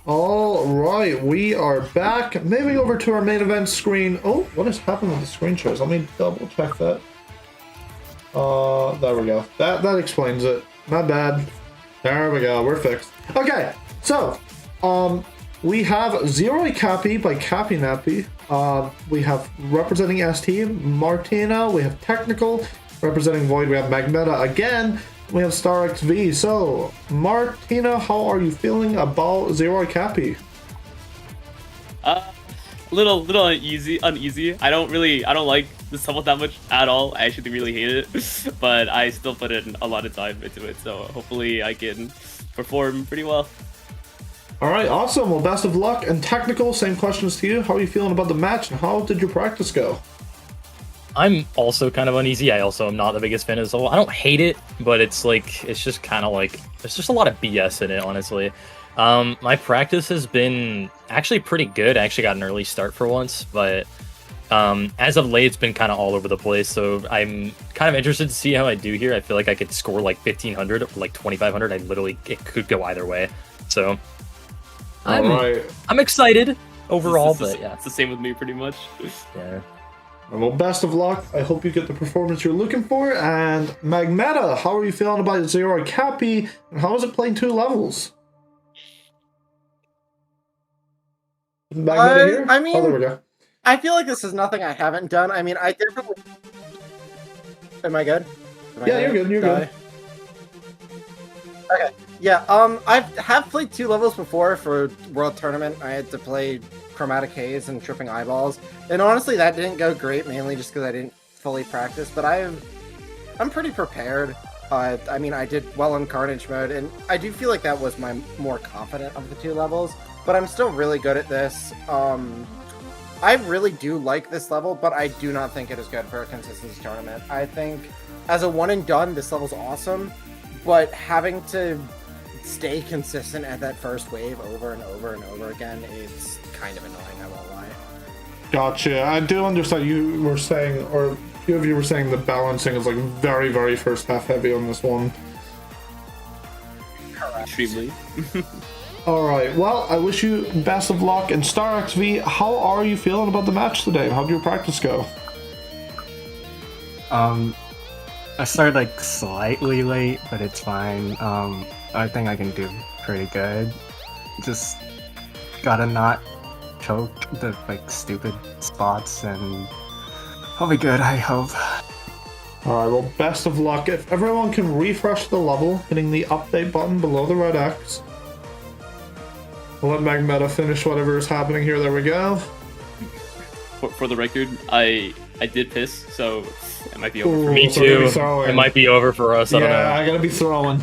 A: Alright, we are back. Moving over to our main event screen. Oh, what is happening with the screen shares? Let me double check that. There we go. That explains it. Not bad. There we go. We're fixed. Okay, so, we have Ziroikapi by Kapinapi. We have representing ST, Martino. We have Technical. Representing Void, we have Magmeta again. We have StarXV. So, Martino, how are you feeling about Ziroikapi?
G: Little uneasy. I don't like this level that much at all. I actually really hate it, but I still put in a lot of time into it. So hopefully I can perform pretty well.
A: All right, awesome. Well, best of luck. And Technical, same questions to you. How are you feeling about the match, and how did your practice go?
H: I'm also kind of uneasy. I also am not the biggest fan of this level. I don't hate it, but it's just kind of like, there's just a lot of BS in it, honestly. My practice has been actually pretty good. I actually got an early start for once, but as of late, it's been kind of all over the place. So I'm kind of interested to see how I do here. I feel like I could score like 1,500 or like 2,500. It could go either way. So I'm excited overall, but yeah.
G: It's the same with me pretty much.
H: Yeah.
A: Well, best of luck. I hope you get the performance you're looking for. And Magmeta, how are you feeling about Ziroikapi, and how is it playing 2 levels? Magmeta here?
D: I mean,
A: oh, there we go.
D: I feel like this is nothing I haven't done. I mean, I definitely... Am I good?
A: Yeah, you're good. You're good.
D: Okay. Yeah, I have played 2 levels before for World Tournament. I had to play Chromatic Haze and Tripping Eyeballs. And honestly, that didn't go great, mainly just because I didn't fully practice. But I'm pretty prepared. I mean, I did well in Carnage mode, and I do feel like that was my more confident of the 2 levels. But I'm still really good at this. I really do like this level, but I do not think it is good for a consistency tournament. I think as a one and done, this level's awesome, but having to stay consistent at that first wave over and over and over again is kind of annoying, I won't lie.
A: Gotcha. I do understand you were saying, or a few of you were saying the balancing is like very, very first half heavy on this one.
G: Extremely.
A: Alright, well, I wish you best of luck. And StarXV, how are you feeling about the match today? How did your practice go?
I: I started like slightly late, but it's fine. I think I can do pretty good. Just gotta not choke the like stupid spots, and I'll be good, I hope.
A: Alright, well, best of luck. If everyone can refresh the level, hitting the update button below the red X. We'll let Magmeta finish whatever is happening here. There we go.
G: For the record, I did piss, so it might be over for
H: me too. It might be over for us. I don't know.
A: I gotta be throwing.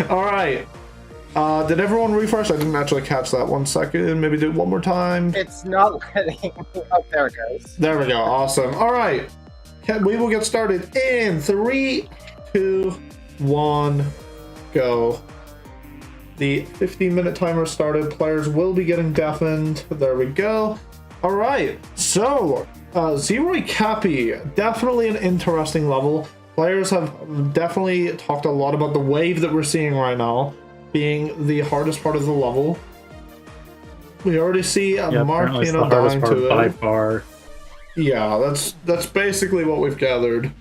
A: Alright. Did everyone refresh? I didn't actually catch that. 1 second. Maybe do it one more time.
D: It's not letting me. Oh, there it goes.
A: There we go. Awesome. Alright. We will get started in 3, 2, 1, go. The 15-minute timer started. Players will be getting deafened. There we go. Alright, so Ziroikapi, definitely an interesting level. Players have definitely talked a lot about the wave that we're seeing right now being the hardest part of the level. We already see Martino dying to it.
F: By far.
A: Yeah, that's basically what we've gathered.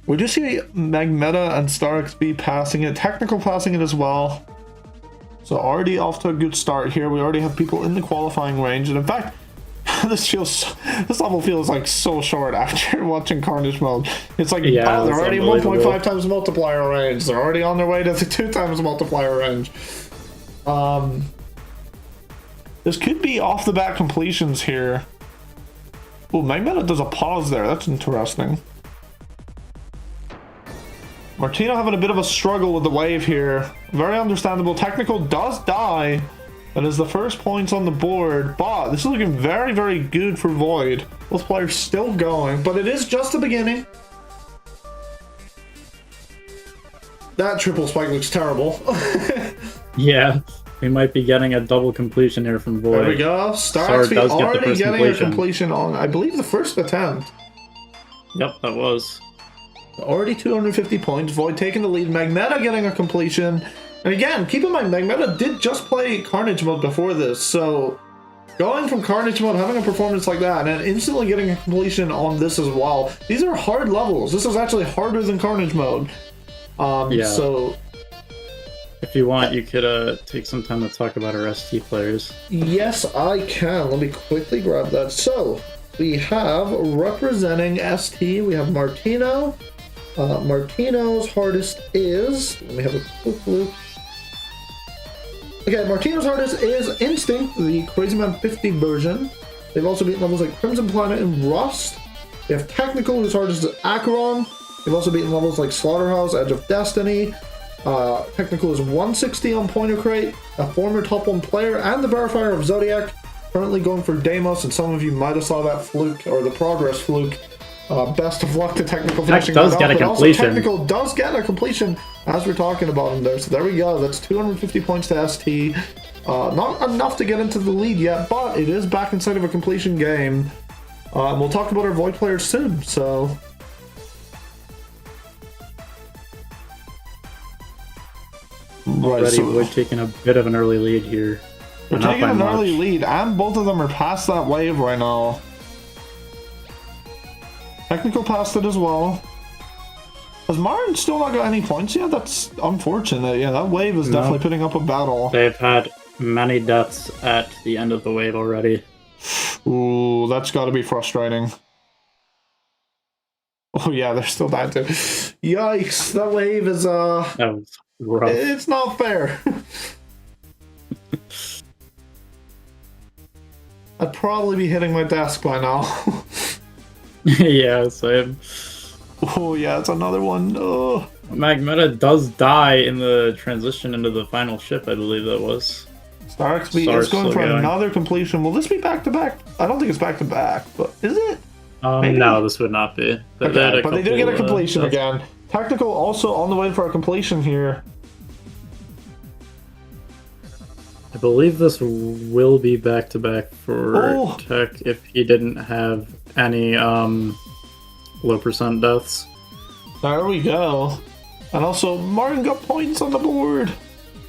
A: We do see Magmeta and StarXV passing it, Technical passing it as well. So already off to a good start here. We already have people in the qualifying range, and in fact, this level feels like so short after watching Carnage mode. It's like,
F: yeah,
A: they're already 1.5 times multiplier range. They're already on their way to the 2 times multiplier range. This could be off the bat completions here. Oh, Magmeta does a pause there. That's interesting. Martino having a bit of a struggle with the wave here. Very understandable. Technical does die. That is the first points on the board. But this is looking very, very good for Void. Both players still going, but it is just the beginning. That triple spike looks terrible.
F: Yeah, we might be getting a double completion here from Void.
A: There we go. StarXV already getting a completion on, I believe, the first attempt.
F: Yep, that was.
A: Already 250 points. Void taking the lead. Magmeta getting a completion. And again, keep in mind, Magmeta did just play Carnage mode before this, so going from Carnage mode, having a performance like that, and then instantly getting a completion on this as well. These are hard levels. This is actually harder than Carnage mode. So
F: if you want, you could take some time to talk about our ST players.
A: Yes, I can. Let me quickly grab that. So we have representing ST, we have Martino. Martino's hardest is, let me have a quick look. Okay, Martino's hardest is Instinct, the Crazy Man 50 version. They've also beaten levels like Crimson Planet and Rust. They have Technical, whose hardest is Acheron. They've also beaten levels like Slaughterhouse, Edge of Destiny. Technical is 160 on Pointer Crate, a former top 1 player, and the verifier of Zodiac. Currently going for Deimos, and some of you might have saw that fluke, or the progress fluke. Best of luck to Technical finishing
F: does
A: that
F: get
A: up,
F: a
A: but also
F: completion.
A: Technical does get a completion as we're talking about him there. So there we go. That's 250 points to ST. Not enough to get into the lead yet, but it is back inside of a completion game. And we'll talk about our Void players soon. So
F: Already, Void taking a bit of an early lead here.
A: They're taking an early lead, and both of them are past that wave right now. Technical passed it as well. Has Martin still not got any points yet? That's unfortunate. Yeah, that wave is definitely putting up a battle.
F: They've had many deaths at the end of the wave already.
A: Ooh, that's got to be frustrating. Oh yeah, they're still dying too. Yikes, that wave is
F: That was rough.
A: it's not fair. I'd probably be hitting my desk by now.
F: Yeah, same.
A: Oh yeah, it's another one. Oh.
F: Magmeta does die in the transition into the final ship, I believe that was.
A: StarXV is going for another completion. Will this be back-to-back? I don't think it's back-to-back, but is it?
F: No, this would not be.
A: Okay, but they do get a completion again. Technical also on the way for a completion here.
F: I believe this will be back-to-back for Tech if he didn't have any low percent deaths.
A: There we go. And also, Martin got points on the board.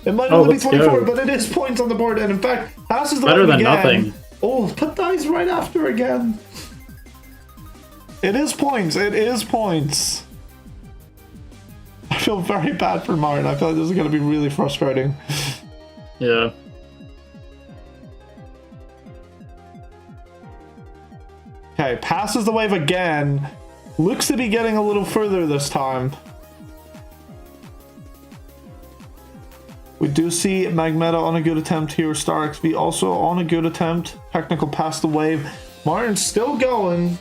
A: It might only be 24, but it is points on the board. And in fact, passes the
F: better
A: wave
F: than
A: again.
F: nothing.
A: Oh, but dies right after again. It is points. It is points. I feel very bad for Martin. I feel like this is going to be really frustrating.
F: Yeah.
A: Okay, passes the wave again. Looks to be getting a little further this time. We do see Magmeta on a good attempt here. StarXV also on a good attempt. Technical past the wave. Martin's still going.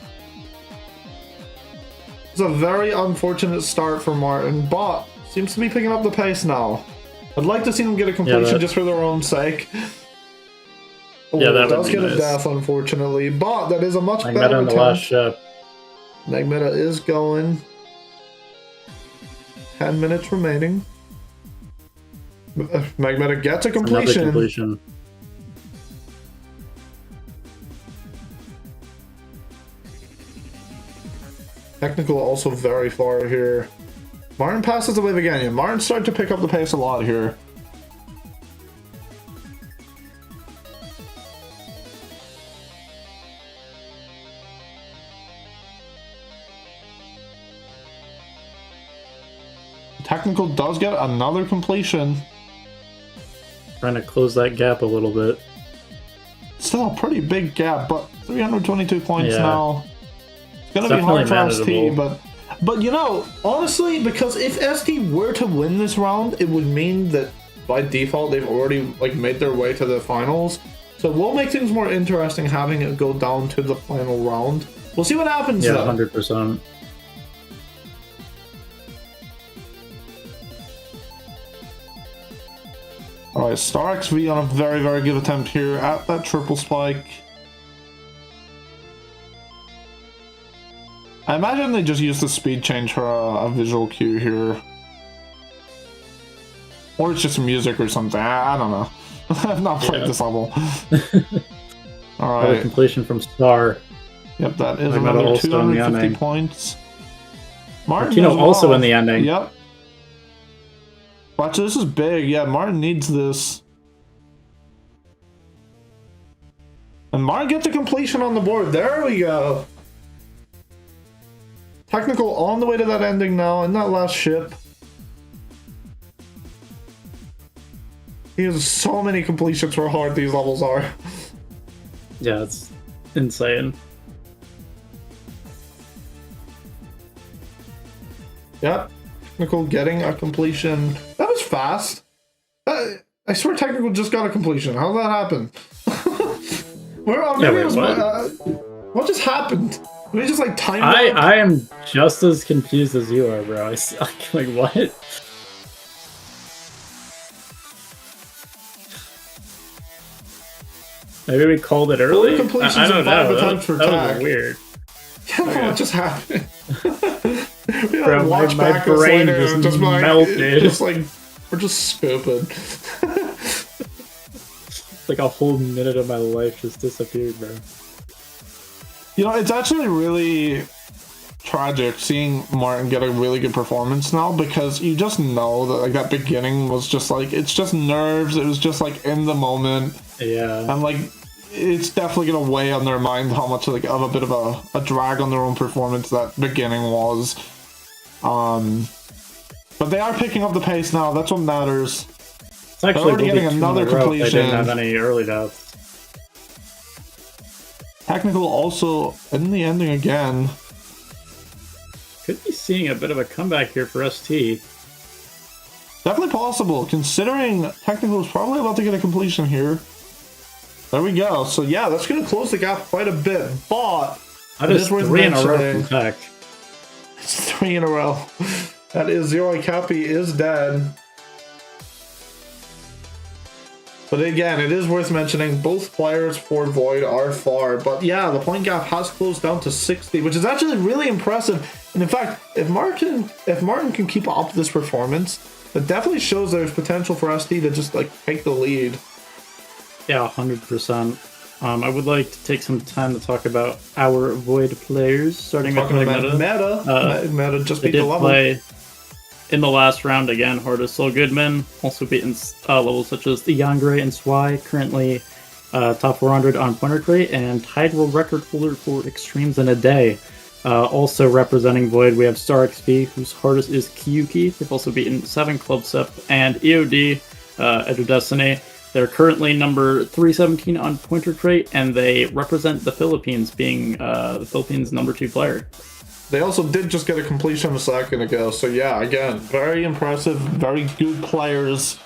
A: It's a very unfortunate start for Martin, but seems to be picking up the pace now. I'd like to see them get a completion just for their own sake. Oh,
F: yeah, that
A: does
F: would
A: get
F: be
A: a
F: nice.
A: death, unfortunately, but that is a much
F: Magmeta
A: better
F: in the last ship.
A: Magmeta is going. 10 minutes remaining. Magmeta gets a completion.
F: Another completion.
A: Technical also very far here. Martin passes the wave again. Yeah, Martin's starting to pick up the pace a lot here. Technical does get another completion.
F: Trying to close that gap a little bit.
A: Still a pretty big gap, but 322 points
F: Yeah.
A: now. It's gonna be hard for ST, but you know, honestly, because if ST were to win this round, it would mean that by default they've already made their way to the finals. So we'll make things more interesting having it go down to the final round. We'll see what happens.
F: Yeah,
A: though.
F: 100%.
A: Alright, StarXV on a very, very good attempt here at that triple spike. I imagine they just used the speed change for a visual cue here. Or it's just music or something. I don't know. I've not played this level.
F: Another
A: Alright.
F: completion from Star.
A: Yep, that is
F: Magmeta
A: another
F: also in the
A: 250
F: ending.
A: points. Martin
F: Martino
A: as well.
F: also in the ending.
A: Yep. Watch, this is big. Yeah, Martin needs this. And Martin gets a completion on the board. There we go. Technical on the way to that ending now in that last ship. He has so many completions for how hard these levels are.
F: Yeah, it's insane.
A: Yep. Technical getting a completion. That was fast. I swear Technical just got a completion. How did that happen? What just happened? Did we just like time warp?
F: I am just as confused as you are, bro. Like, what? Maybe we called it early? I don't know. That was weird.
A: Yeah, what just happened? We
F: bro, my brain just melted.
A: We're just stupid.
F: Like a whole minute of my life just disappeared, bro.
A: You know, it's actually really tragic seeing Martin get a really good performance now, because you just know that like that beginning was just like, it's just nerves. It was just like in the moment.
F: Yeah.
A: And like, it's definitely gonna weigh on their mind how much like of a bit of a drag on their own performance that beginning was. But they are picking up the pace now. That's what matters.
F: It's actually
A: already getting another completion.
F: They didn't have any early deaths.
A: Technical also in the ending again.
F: Could be seeing a bit of a comeback here for ST.
A: Definitely possible, considering Technical is probably about to get a completion here. There we go. So yeah, that's going to close the gap quite a bit. But
F: that is 3 in a row from Tech.
A: It's 3 in a row. That is Ziroikapi is dead. But again, it is worth mentioning both players for Void are far. But yeah, the point gap has closed down to 60, which is actually really impressive. And in fact, if Martin can keep up this performance, it definitely shows there's potential for ST to just like take the lead.
F: Yeah, 100%. I would like to take some time to talk about our Void players, starting with Magmeta.
A: Magmeta just beat the level.
F: Play in the last round again. Hardest Soul Goodman, also beaten levels such as the Yangre and Swy, currently top 400 on pointer crate, and tied world record holder for extremes in a day. Also representing Void, we have StarXV, whose hardest is Kyuki. They've also beaten 7 Club Sep and EOD, Edge of Destiny. They're currently number 317 on pointer crate, and they represent the Philippines, being the Philippines' number 2 player.
A: They also did just get a completion a second ago, so yeah, again, very impressive, very good players.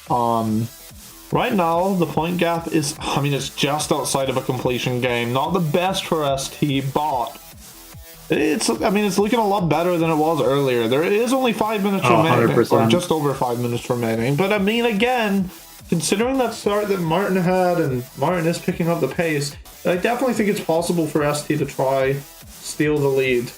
A: Right now, the point gap is, I mean, it's just outside of a completion game. Not the best for ST, but it's looking a lot better than it was earlier. There is only 5 minutes remaining,
F: 100%.
A: or just over 5 minutes remaining. But I mean, again, considering that start that Martin had, and Martin is picking up the pace, I definitely think it's possible for ST to try steal the lead.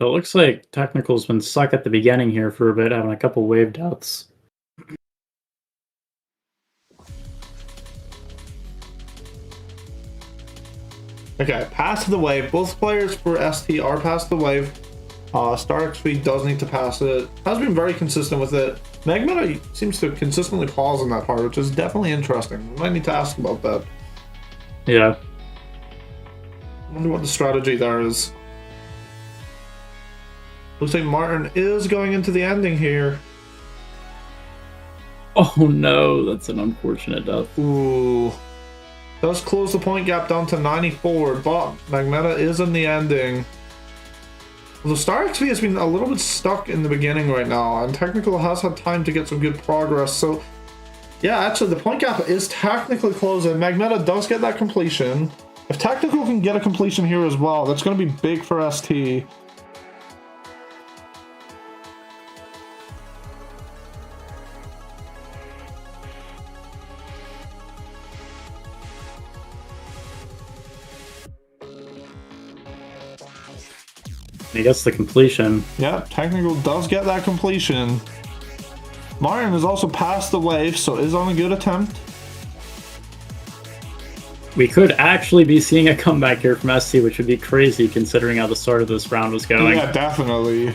F: So it looks like Technical's been stuck at the beginning here for a bit, having a couple wave deaths.
A: Okay, past the wave. Both players for ST are past the wave. StarXV does need to pass it. Has been very consistent with it. Magmeta seems to consistently pause on that part, which is definitely interesting. We might need to ask about that.
F: Yeah.
A: I wonder what the strategy there is. Looks like Martin is going into the ending here.
F: Oh no, that's an unfortunate death.
A: Ooh. Does close the point gap down to 94, but Magmeta is in the ending. Although StarXV has been a little bit stuck in the beginning right now, and Technical has had time to get some good progress, so yeah, actually the point gap is technically closing. Magmeta does get that completion. If Technical can get a completion here as well, that's going to be big for ST.
F: He gets the completion.
A: Yeah, Technical does get that completion. Martin is also past the wave, so is on a good attempt.
F: We could actually be seeing a comeback here from ST, which would be crazy considering how the start of this round was going.
A: Yeah, definitely.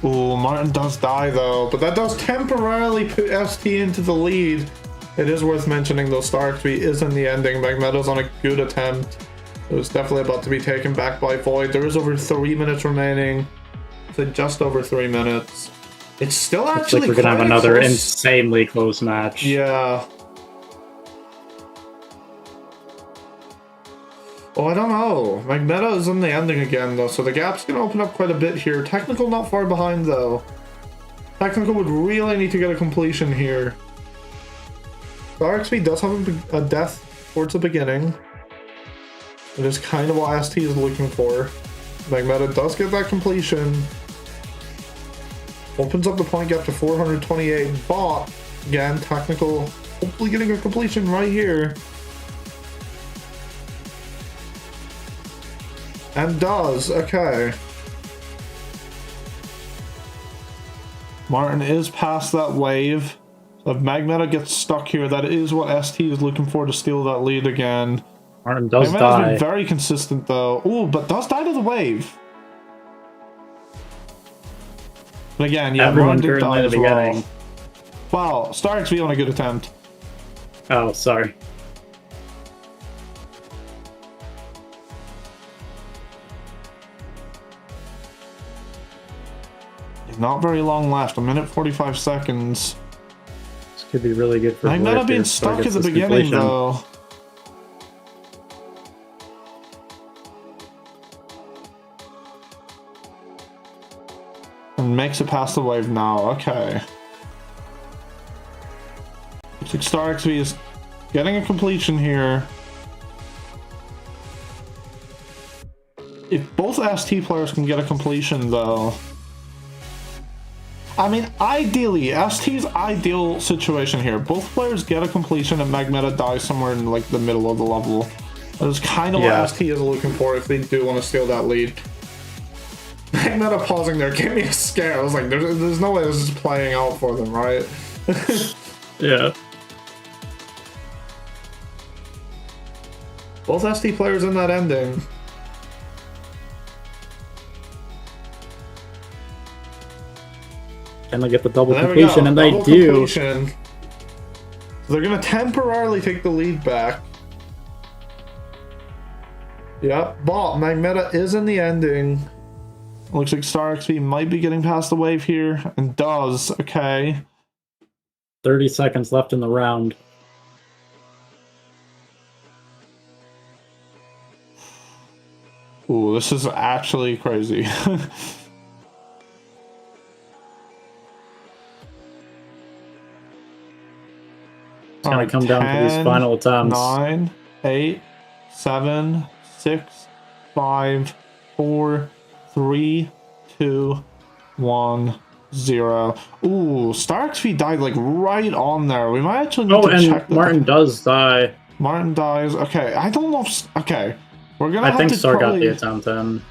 A: Ooh, Martin does die though, but that does temporarily put ST into the lead. It is worth mentioning though, StarXV is in the ending. Magmeta's on a good attempt. It was definitely about to be taken back by Void. There is over 3 minutes remaining. So just over 3 minutes. It's still actually
F: like we're gonna have another
A: close...
F: insanely close match.
A: Yeah. Oh, I don't know. Magmeta is in the ending again, though, so the gap's going to open up quite a bit here. Technical not far behind, though. Technical would really need to get a completion here. StarXV does have a death towards the beginning. It is kind of what ST is looking for. Magmeta does get that completion. Opens up the point gap to 428. Bot, again, Technical, hopefully getting a completion right here. And does, okay. Martin is past that wave. So if Magmeta gets stuck here, that is what ST is looking for to steal that lead again.
F: Martin does
A: Magmeta's
F: die.
A: been very consistent though. Ooh, but does die to the wave. But again, yeah,
F: Everyone
A: Martin did die
F: at the
A: as well.
F: beginning.
A: Wow, StarXV on a good attempt.
F: Oh, sorry.
A: Not very long left, 1:45 seconds.
F: This could be really good for
A: Magmeta being stuck at the beginning though. And makes it past the wave now, okay. Looks like StarXV is getting a completion here. If both ST players can get a completion though, I mean, ideally, ST's ideal situation here. Both players get a completion and Magmeta dies somewhere in like the middle of the level. That is kind of what ST is looking for if they do want to steal that lead. Magmeta pausing there gave me a scare. I was like, there's no way this is playing out for them, right?
F: Yeah.
A: Both ST players in that ending.
F: And they get the double completion, and they do.
A: Completion. So they're going to temporarily take the lead back. Yep, but Magmeta is in the ending. Looks like StarXV might be getting past the wave here, and does. Okay.
F: 30 seconds left in the round.
A: Ooh, this is actually crazy.
F: It's gonna come down to these final attempts.
A: 9, 8, 7, 6, 5, 4, 3, 2, 1, 0. Ooh, StarXV died like right on there. We might actually need to check that.
F: Martin does die.
A: Martin dies. Okay, I don't know if... Okay, we're gonna
F: I
A: have
F: think
A: to
F: Star
A: probably...
F: got the attempt in.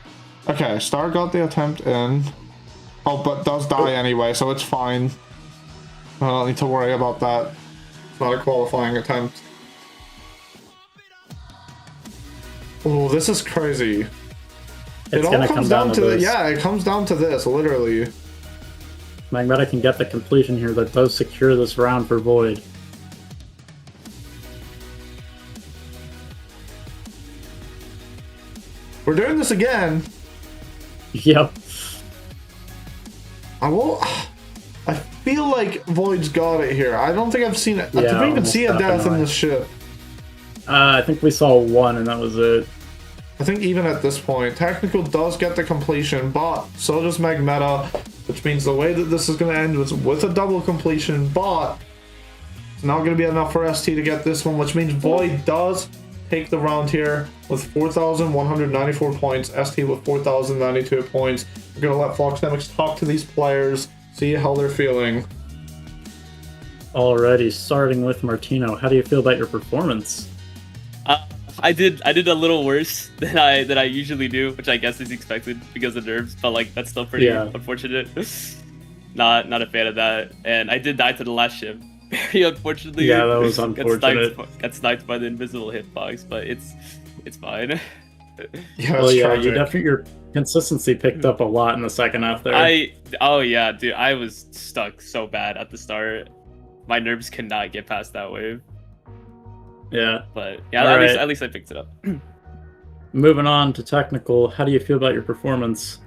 A: Okay, Star got the attempt in. Oh, but does die anyway, so it's fine. I don't need to worry about that. It's not a qualifying attempt. Oh, this is crazy.
F: It's
A: all comes down to this. Yeah, it comes down to this, literally.
F: Magmeta can get the completion here that does secure this round for Void.
A: We're doing this again.
F: Yep.
A: I feel like Void's got it here. I don't think I've seen it.
F: Yeah,
A: Did we even see a death in
F: definitely.
A: this ship?
F: I think we saw one, and that was it.
A: I think even at this point, Technical does get the completion, but so does Magmeta, which means the way that this is going to end is with a double completion, but it's not going to be enough for ST to get this one, which means Void does take the round here with 4,194 points, ST with 4,092 points. We're going to let Foxdemics talk to these players, see how they're feeling.
F: Alrighty, starting with Martino. How do you feel about your performance?
G: I I did a little worse than I usually do, which I guess is expected because of nerves, but like that's still pretty unfortunate. Not a fan of that. And I did die to the last ship. Very unfortunately.
F: Yeah, that was unfortunate.
G: Got sniped by the invisible hitbox, but it's fine.
A: Yeah,
F: well, yeah,
A: tragic.
F: your consistency picked up a lot in the second half there.
G: Oh yeah, dude, I was stuck so bad at the start. My nerves could not get past that wave.
F: Yeah.
G: But yeah, at least I picked it up.
F: Moving on to technical, how do you feel about your performance?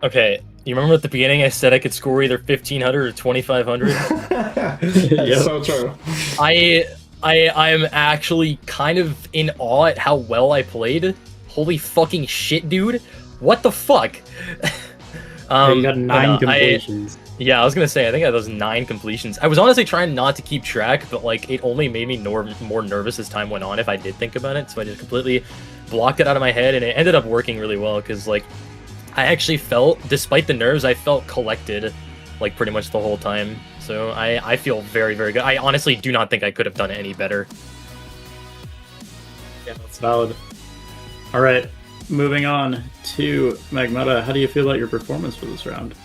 H: Okay, you remember at the beginning I said I could score either 1500 or 2500?
A: That's so true.
H: I'm actually kind of in awe at how well I played. Holy fucking shit, dude. What the fuck?
F: You got 9 completions.
H: Yeah, I was gonna say, I think I had those 9 completions. I was honestly trying not to keep track, but like, it only made me more nervous as time went on if I did think about it, so I just completely blocked it out of my head, and it ended up working really well, because like, I actually felt, despite the nerves, I felt collected, like, pretty much the whole time. So I feel very, very good. I honestly do not think I could have done it any better.
F: Yeah, that's valid. Alright, moving on to Magmeta. How do you feel about your performance for this round?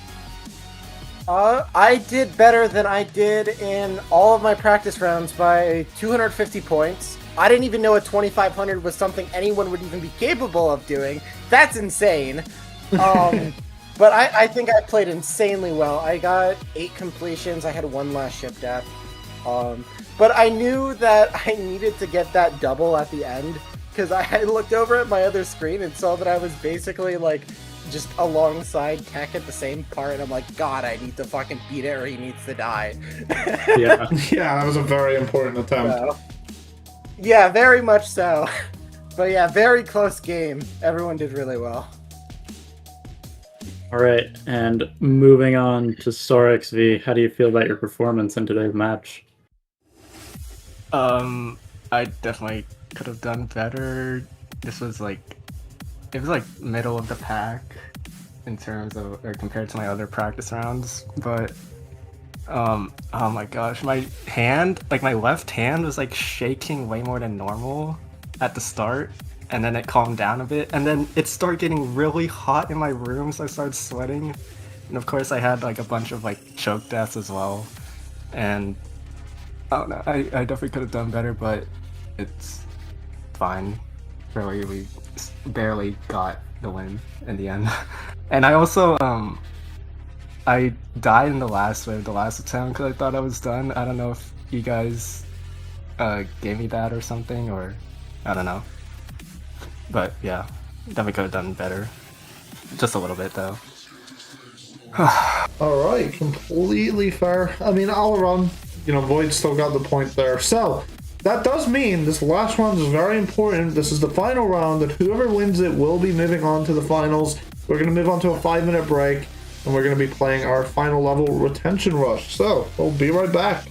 D: I did better than I did in all of my practice rounds by 250 points. I didn't even know a 2500 was something anyone would even be capable of doing. That's insane. But I think I played insanely well. I got 8 completions. I had 1 last ship death. But I knew that I needed to get that double at the end, because I had looked over at my other screen and saw that I was basically like just alongside Tech at the same part, and I'm like, God, I need to fucking beat it or he needs to die.
A: Yeah, that was a very important attempt.
D: So, yeah, very much so. But yeah, very close game. Everyone did really well.
F: Alright, and moving on to StarXV, how do you feel about your performance in today's match?
I: I definitely could have done better. This was like, it was like middle of the pack in terms of, or compared to my other practice rounds, but oh my gosh, my hand, like my left hand was like shaking way more than normal at the start, and then it calmed down a bit, and then it started getting really hot in my room, so I started sweating, and of course I had like a bunch of like choke deaths as well, and I don't know, I definitely could have done better, but it's fine. Really, we barely got the win in the end. And I also, I died in the last wave, the last attempt, because I thought I was done. I don't know if you guys gave me that or something, or I don't know. But yeah, definitely could have done better. Just a little bit, though.
A: Alright, completely fair. I mean, all around, you know, Void still got the point there. So, that does mean this last round is very important. This is the final round, that whoever wins it will be moving on to the finals. We're going to move on to a 5-minute break, and we're going to be playing our final level Retention Rush. So, we'll be right back.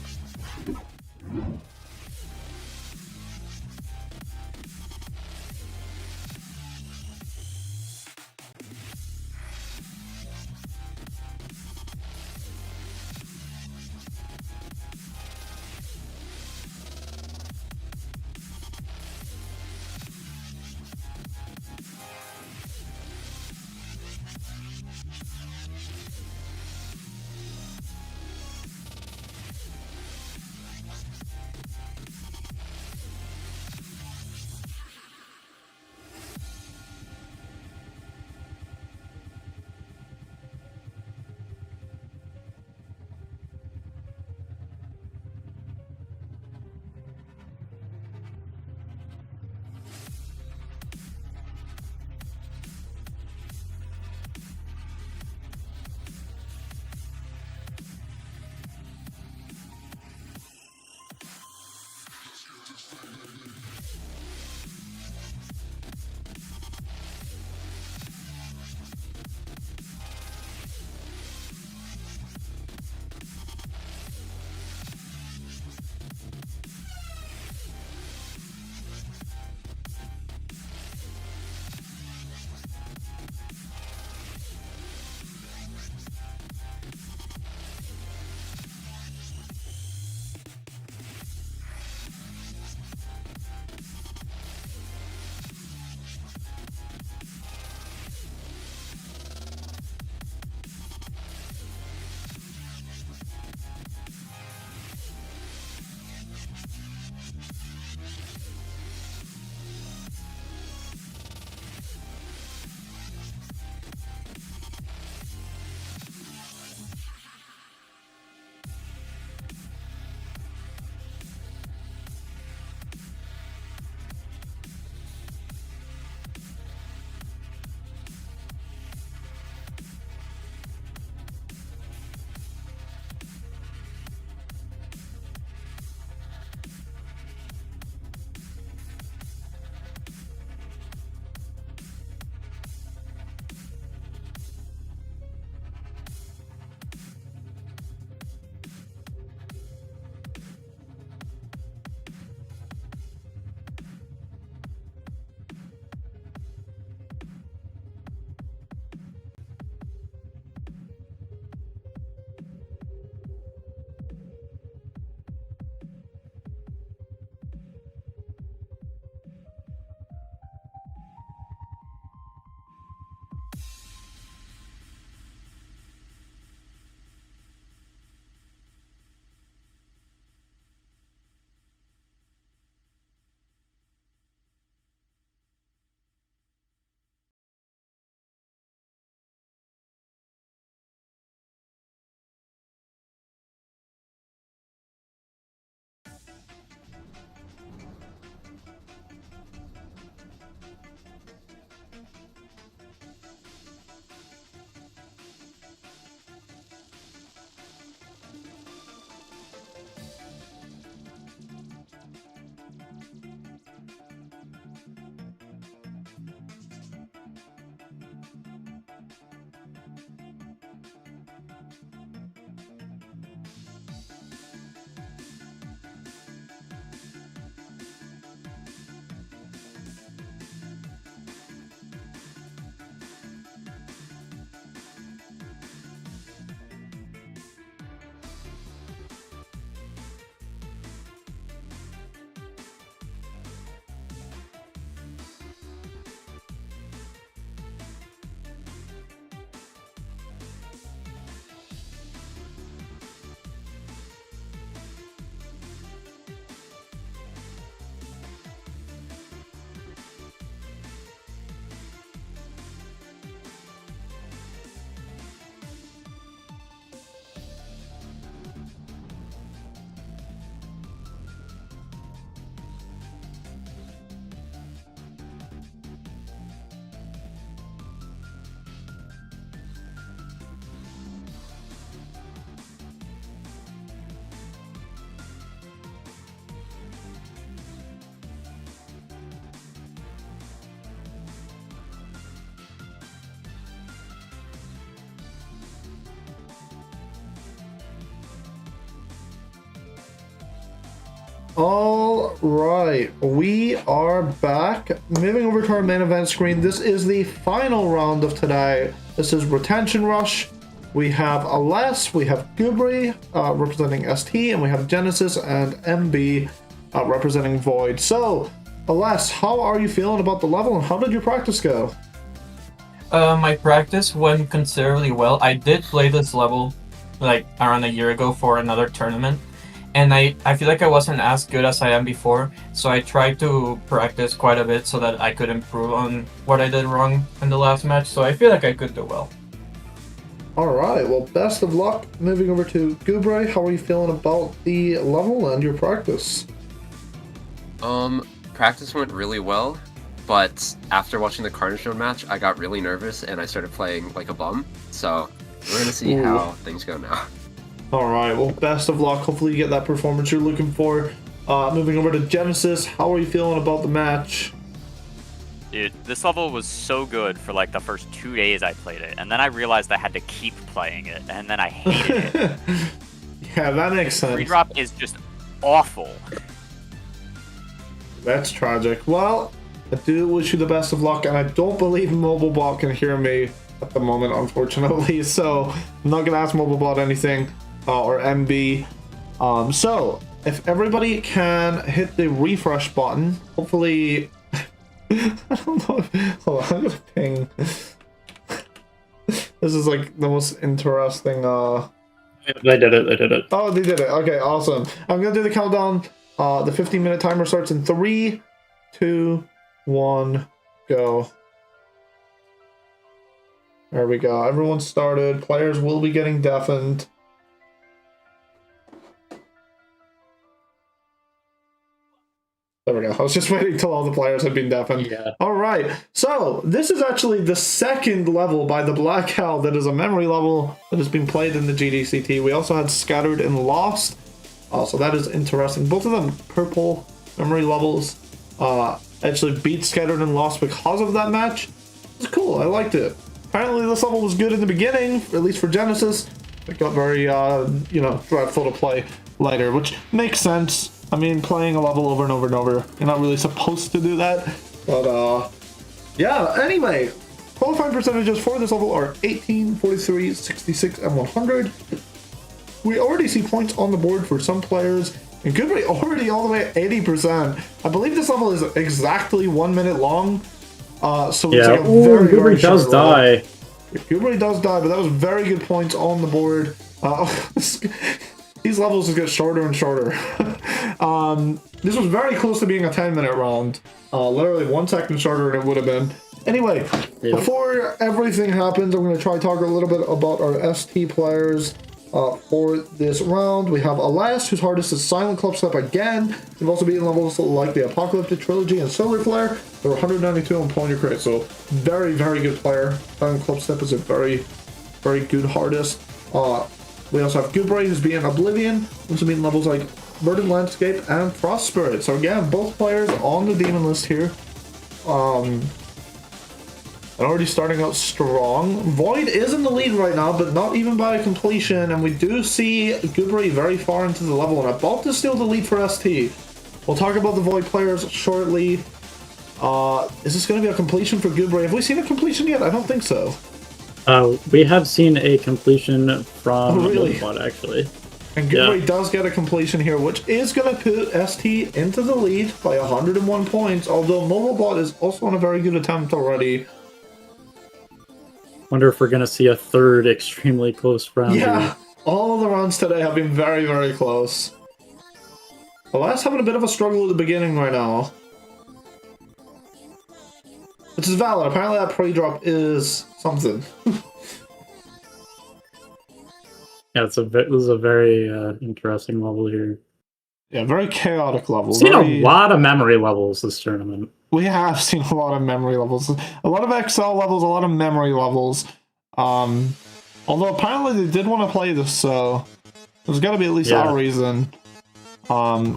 A: All right, we are back. Moving over to our main event screen. This is the final round of today. This is Retention Rush. We have Aless, we have goobrey representing ST, and we have Genesis and MB representing Void. So, Aless, how are you feeling about the level, and how did your practice go?
J: My practice went considerably well. I did play this level like around a year ago for another tournament, and I feel like I wasn't as good as I am before, so I tried to practice quite a bit so that I could improve on what I did wrong in the last match, so I feel like I could do well.
A: Alright, well, best of luck. Moving over to goobrey, how are you feeling about the level and your practice?
K: Practice went really well, but after watching the Carnage match, I got really nervous and I started playing like a bum, so we're gonna see how things go now.
A: Alright, well, best of luck. Hopefully you get that performance you're looking for. Moving over to Genesis, how are you feeling about the match?
L: Dude, this level was so good for like the first 2 days I played it, and then I realized I had to keep playing it, and then I hated it.
A: Yeah, that makes sense.
L: Free drop is just awful.
A: That's tragic. Well, I do wish you the best of luck, and I don't believe Mobilebot can hear me at the moment, unfortunately, so I'm not going to ask Mobilebot anything, or MB. So, if everybody can hit the refresh button, hopefully... I don't know. Hold on, I'm gonna ping. This is like the most interesting.
F: They did it.
A: Oh, they did it. Okay, awesome. I'm gonna do the countdown. The 15-minute timer starts in 3, 2, 1, go. There we go. Everyone started. Players will be getting deafened. There we go. I was just waiting till all the players had been deafened.
F: Yeah.
A: All right. So this is actually the second level by TheBlackHell that is a memory level that has been played in the GDCT. We also had Scattered and Lost. So that is interesting. Both of them purple memory levels. Actually beat Scattered and Lost because of that match. It's cool. I liked it. Apparently this level was good in the beginning, at least for Genesis. It got very, dreadful to play later, which makes sense. I mean, playing a level over and over and over, you're not really supposed to do that. But, yeah, anyway, qualifying percentages for this level are 18, 43, 66, and 100. We already see points on the board for some players, and goobrey already all the way at 80%. I believe this level is exactly 1 minute long, so it's like a very,
F: goobrey
A: very
F: does
A: short
F: die.
A: level. goobrey does die, but that was very good points on the board. These levels just get shorter and shorter. This was very close to being a 10-minute round. Literally 1 second shorter than it would have been. Anyway, before everything happens, I'm going to try to talk a little bit about our ST players for this round. We have Aless, whose hardest is Silent Club Step again. We've also beaten levels like the Apocalyptic Trilogy and Solar Flare. They're 192 on Pony Crate, so very, very good player. Silent Club Step is a very, very good hardest. We also have goobrey, who's being Oblivion, also being levels like Verdant Landscape and Frost Spirit. So again, both players on the demon list here. And already starting out strong. Void is in the lead right now, but not even by a completion. And we do see goobrey very far into the level, and about to steal the lead for ST. We'll talk about the Void players shortly. Is this going to be a completion for goobrey? Have we seen a completion yet? I don't think so.
F: We have seen a completion from
A: Mobilebot,
F: actually.
A: And goobrey does get a completion here, which is going to put ST into the lead by 101 points, although Mobilebot is also on a very good attempt already.
F: Wonder if we're going to see a third extremely close round.
A: Yeah, all of the rounds today have been very, very close. Aless having a bit of a struggle at the beginning right now. Which is valid. Apparently that pre-drop is something.
F: Yeah, this is a very interesting level here.
A: Yeah, very chaotic level.
F: We've seen a lot of memory levels this tournament.
A: We have seen a lot of memory levels. A lot of XL levels, a lot of memory levels. Although apparently they did want to play this, so there's got to be at least a reason.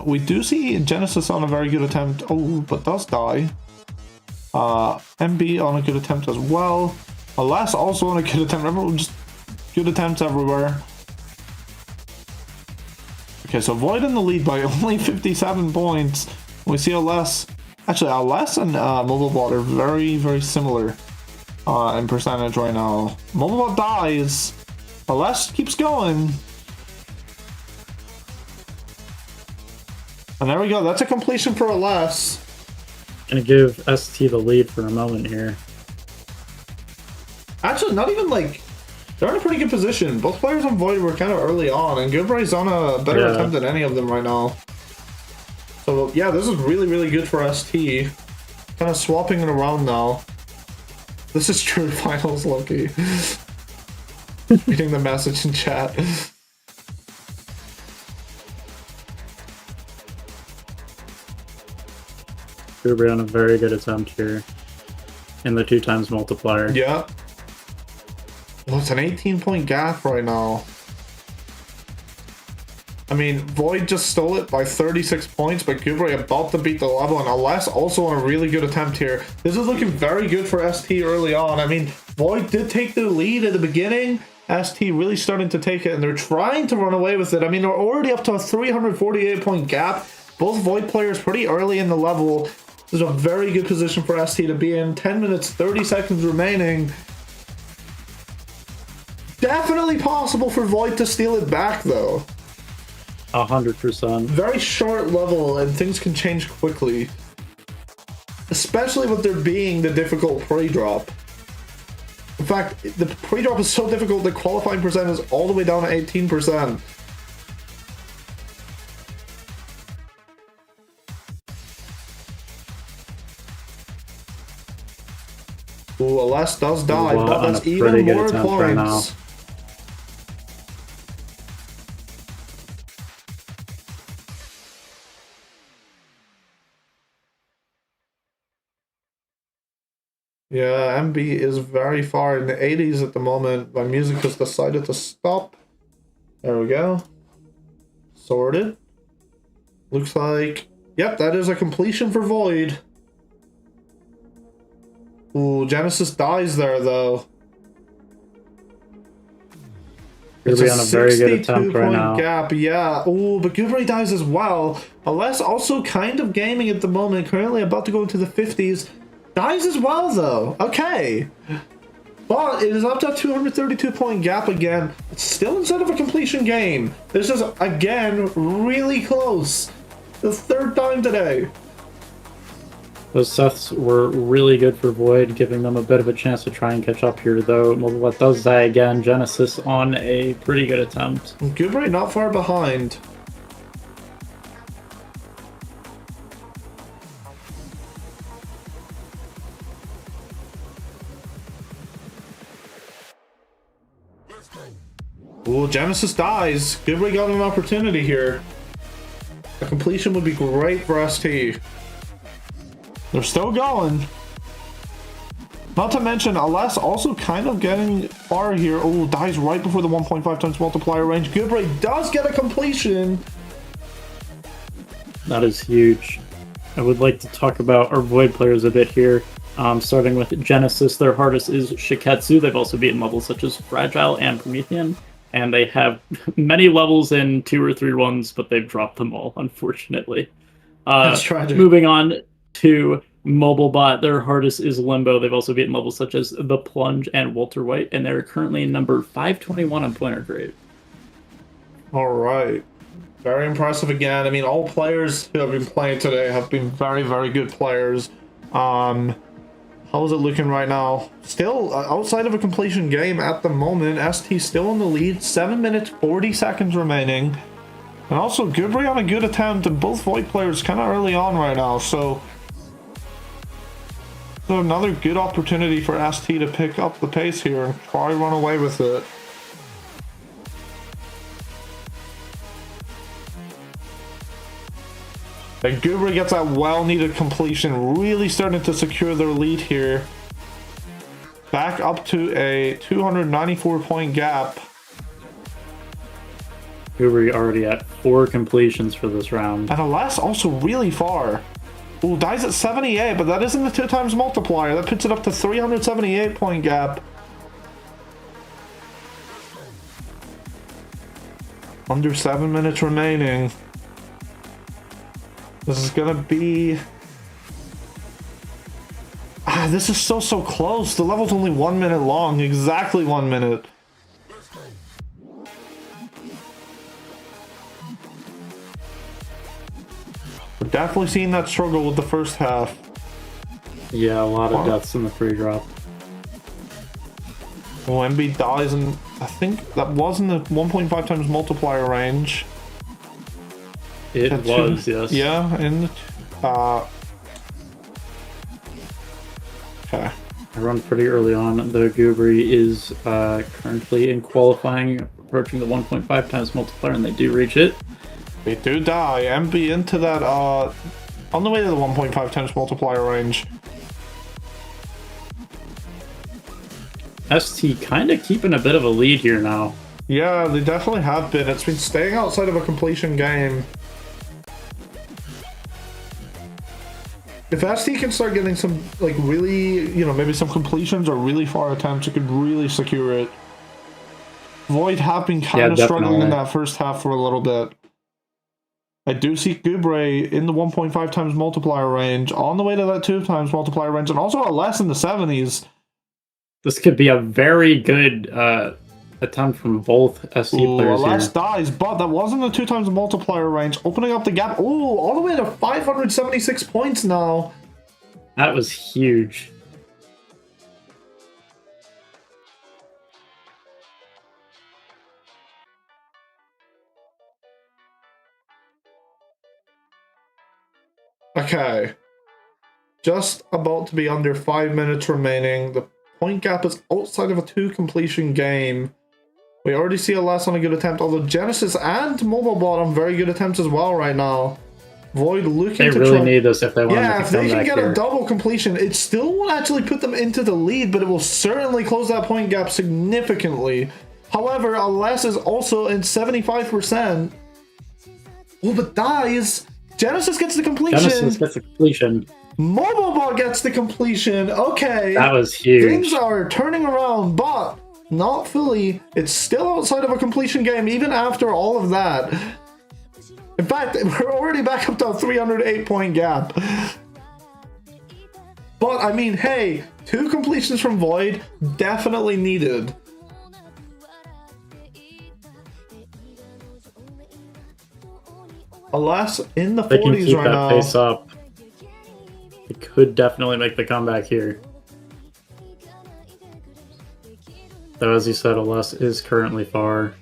A: We do see Genesis on a very good attempt. Oh, but does die. MB on a good attempt as well. Aless also on a good attempt. Everyone just good attempts everywhere. Okay, so Void in the lead by only 57 points. We see Aless. Actually, Aless and Mobilebot are very, very similar in percentage right now. Mobilebot dies. Aless keeps going. And there we go. That's a completion for Aless.
F: Gonna give ST the lead for a moment here.
A: Actually, not even like... They're in a pretty good position. Both players on Void were kind of early on, and goobrey's on a better attempt than any of them right now. So, yeah, this is really, really good for ST. Kind of swapping it around now. This is true finals, Loki. Reading the message in chat.
F: goobrey on a very good attempt here. In the 2x multiplier.
A: Yeah. Well, it's an 18-point gap right now. I mean, Void just stole it by 36 points, but goobrey about to beat the level, and Aless also on a really good attempt here. This is looking very good for ST early on. I mean, Void did take the lead at the beginning. ST really starting to take it, and they're trying to run away with it. I mean, they're already up to a 348-point gap. Both Void players pretty early in the level. This is a very good position for ST to be in. 10 minutes, 30 seconds remaining. Definitely possible for Void to steal it back, though.
F: 100%.
A: Very short level, and things can change quickly. Especially with there being the difficult pre-drop. In fact, the pre-drop is so difficult that qualifying percent is all the way down to 18%. Ooh, Aless does die, but that's even more points. Yeah, MB is very far in the 80s at the moment. My music has decided to stop. There we go. Sorted. Looks like... Yep, that is a completion for Void. Ooh, Genesis dies there, though.
F: goobrey on a very good attempt right now.
A: Gap, yeah. Ooh, but goobrey dies as well. Aless also kind of gaming at the moment. Currently about to go into the 50s. Dies as well, though. Okay. But it is up to a 232-point gap again. It's still instead of a completion game. This is, again, really close. The third time today.
F: Those Seths were really good for Void, giving them a bit of a chance to try and catch up here, though. Mobilebot does die again. Genesis on a pretty good attempt.
A: goobrey not far behind. Ooh, Genesis dies. goobrey got an opportunity here. A completion would be great for ST. They're still going. Not to mention, Aless also kind of getting far here. Oh, dies right before the 1.5 times multiplier range. goobrey does get a completion.
F: That is huge. I would like to talk about our Void players a bit here. Starting with Genesis, their hardest is Shiketsu. They've also beaten levels such as Fragile and Promethean. And they have many levels in 2 or 3 ones, but they've dropped them all, unfortunately.
A: That's tragic.
F: Moving on to Mobilebot, their hardest is Limbo. They've also beaten levels such as The Plunge and Walter White, and they're currently number 521 on Pointer Grade.
A: All right. Very impressive again. I mean, all players who have been playing today have been very, very good players. How is it looking right now? Still outside of a completion game at the moment. ST still in the lead. 7 minutes, 40 seconds remaining. And also, goobrey on a good attempt, and both Void players kind of early on right now. So another good opportunity for ST to pick up the pace here and try run away with it. And goobrey gets that well-needed completion, really starting to secure their lead here. Back up to a 294-point gap.
F: goobrey already at 4 completions for this round.
A: And Aless also really far. Ooh, dies at 78, but that isn't the 2 times multiplier. That puts it up to 378-point gap. Under 7 minutes remaining. This is gonna be... this is so close. The level's only 1 minute long. Exactly 1 minute. We're definitely seeing that struggle with the first half.
F: Yeah, a lot of deaths in the free drop.
A: Well, MB dies, and I think that was in the 1.5 times multiplier range.
F: It was, yes.
A: Yeah, in the... okay.
F: I run pretty early on. The goobrey is currently in qualifying, approaching the 1.5 times multiplier, and they do reach it.
A: They do die. MB into that, on the way to the 1.5 times multiplier range.
F: ST kind of keeping a bit of a lead here now.
A: Yeah, they definitely have been. It's been staying outside of a completion game. If ST can start getting some, like, really, you know, maybe some completions or really far attempts, it could really secure it. Void have been kind of struggling in that first half for a little bit. I do see goobrey in the 1.5 times multiplier range, on the way to that 2 times multiplier range, and also Aless in the 70s.
F: This could be a very good attempt from both SC players
A: Aless
F: here.
A: dies, but that wasn't the 2 times multiplier range, opening up the gap. Oh, all the way to 576 points now.
F: That was huge.
A: Okay. Just about to be under 5 minutes remaining. The point gap is outside of a 2 completion game. We already see Aless on a good attempt, although Genesis and Mobilebot on very good attempts as well right now. Void looking
F: They
A: to
F: really
A: try...
F: need this if they want to
A: Yeah,
F: make
A: if
F: a
A: they can
F: comeback
A: get
F: here.
A: a double completion, it still won't actually put them into the lead, but it will certainly close that point gap significantly. However, Aless is also in 75%. Oh, but dies. Genesis gets the completion.
F: Genesis gets the completion.
A: Mobilebot gets the completion. Okay.
F: That was huge.
A: Things are turning around, but not fully. It's still outside of a completion game, even after all of that. In fact, we're already back up to a 308 point gap. But, I mean, hey, 2 completions from Void, definitely needed. Aless in the 40s
F: They can keep
A: right
F: that
A: now.
F: pace up. They could definitely make the comeback here. Though, as you said, Aless is currently far.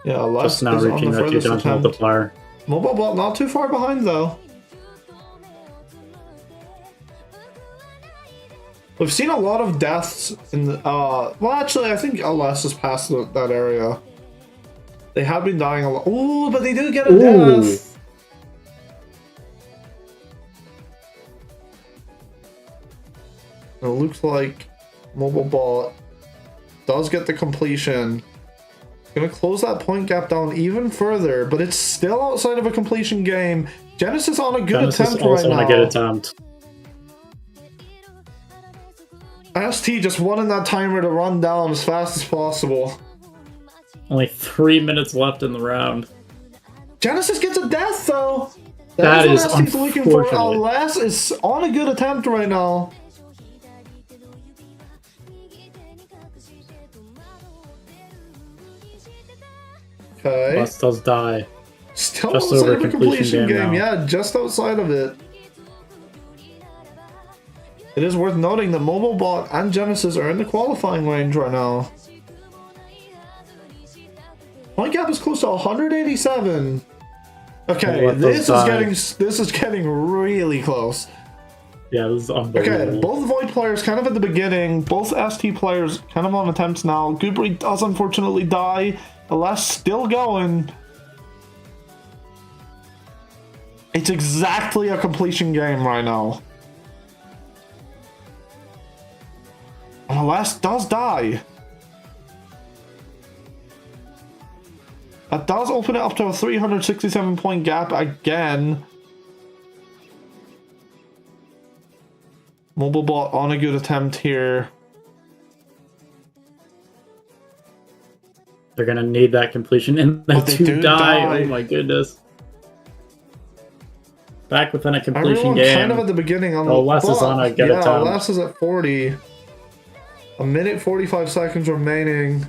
A: Yeah, Aless
F: just now
A: is on
F: reaching
A: the
F: that 2
A: furthest
F: times
A: attempt.
F: multiplier.
A: Mobilebot not too far behind, though. We've seen a lot of deaths in the, well, actually, I think Aless is past that area. They have been dying a lot. Ooh, but they do get a death. It looks like Mobilebot does get the completion. Gonna close that point gap down even further, but it's still outside of a completion game. Genesis on a good attempt right now.
F: On a good attempt.
A: ST just wanting that timer to run down as fast as possible.
F: Only 3 minutes left in the round.
A: Genesis gets a death, though.
F: That is
A: what ST's looking for.
F: unfortunate.
A: Aless is on a good attempt right now. Okay.
F: Aless does die.
A: Still
F: Just
A: outside
F: over
A: of a completion game. Yeah, just outside of it. It is worth noting that Mobilebot and Genesis are in the qualifying range right now. Point gap is close to 187. Okay, this is getting really close.
F: Yeah, this is unbelievable.
A: Okay, both Void players kind of at the beginning, both ST players kind of on attempts now. goobrey does unfortunately die. Aless still going. It's exactly a completion game right now. And Aless does die. That does open it up to a 367 point gap again. Mobilebot on a good attempt here.
F: They're gonna need that completion, and the
A: But they
F: two
A: do
F: die.
A: die.
F: Oh my goodness! Back within a completion
A: Everyone
F: game.
A: kind of at the beginning on
F: Aless is on a good attempt.
A: Aless is at 40. A minute 45 seconds remaining.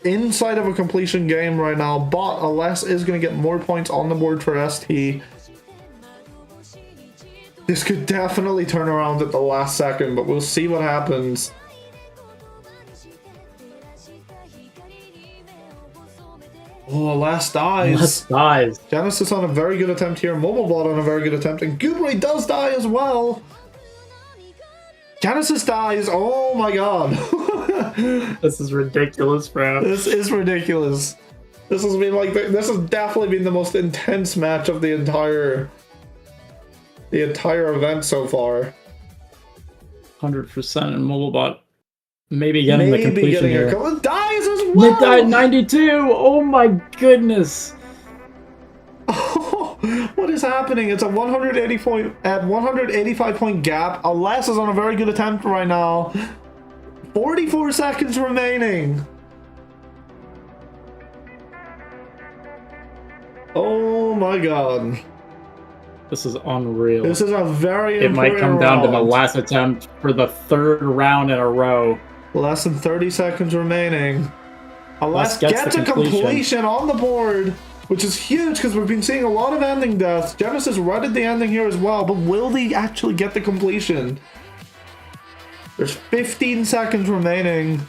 A: Inside of a completion game right now, but Aless is going to get more points on the board for ST. This could definitely turn around at the last second, but we'll see what happens. Oh, Aless dies.
F: Aless dies.
A: Genesis on a very good attempt here. Mobilebot on a very good attempt. And goobrey does die as well. Genesis dies. Oh my god.
F: This is ridiculous, bro.
A: This is ridiculous. This has been like this has definitely been the most intense match of the entire event so far.
F: 100%, and Mobilebot maybe getting the completion here.
A: Dies as well.
F: Mid died 92. Oh my goodness.
A: What is happening? It's a 185 point gap. Aless is on a very good attempt right now. 44 seconds remaining. Oh my god.
F: This is unreal.
A: This is a very
F: It might come down to the
A: round.
F: last attempt for the third round in a row.
A: Less than 30 seconds remaining. Aless
F: gets
A: gets
F: the
A: a completion on the board, which is huge because we've been seeing a lot of ending deaths. Genesis right at the ending here as well, but will they actually get the completion? There's 15 seconds remaining.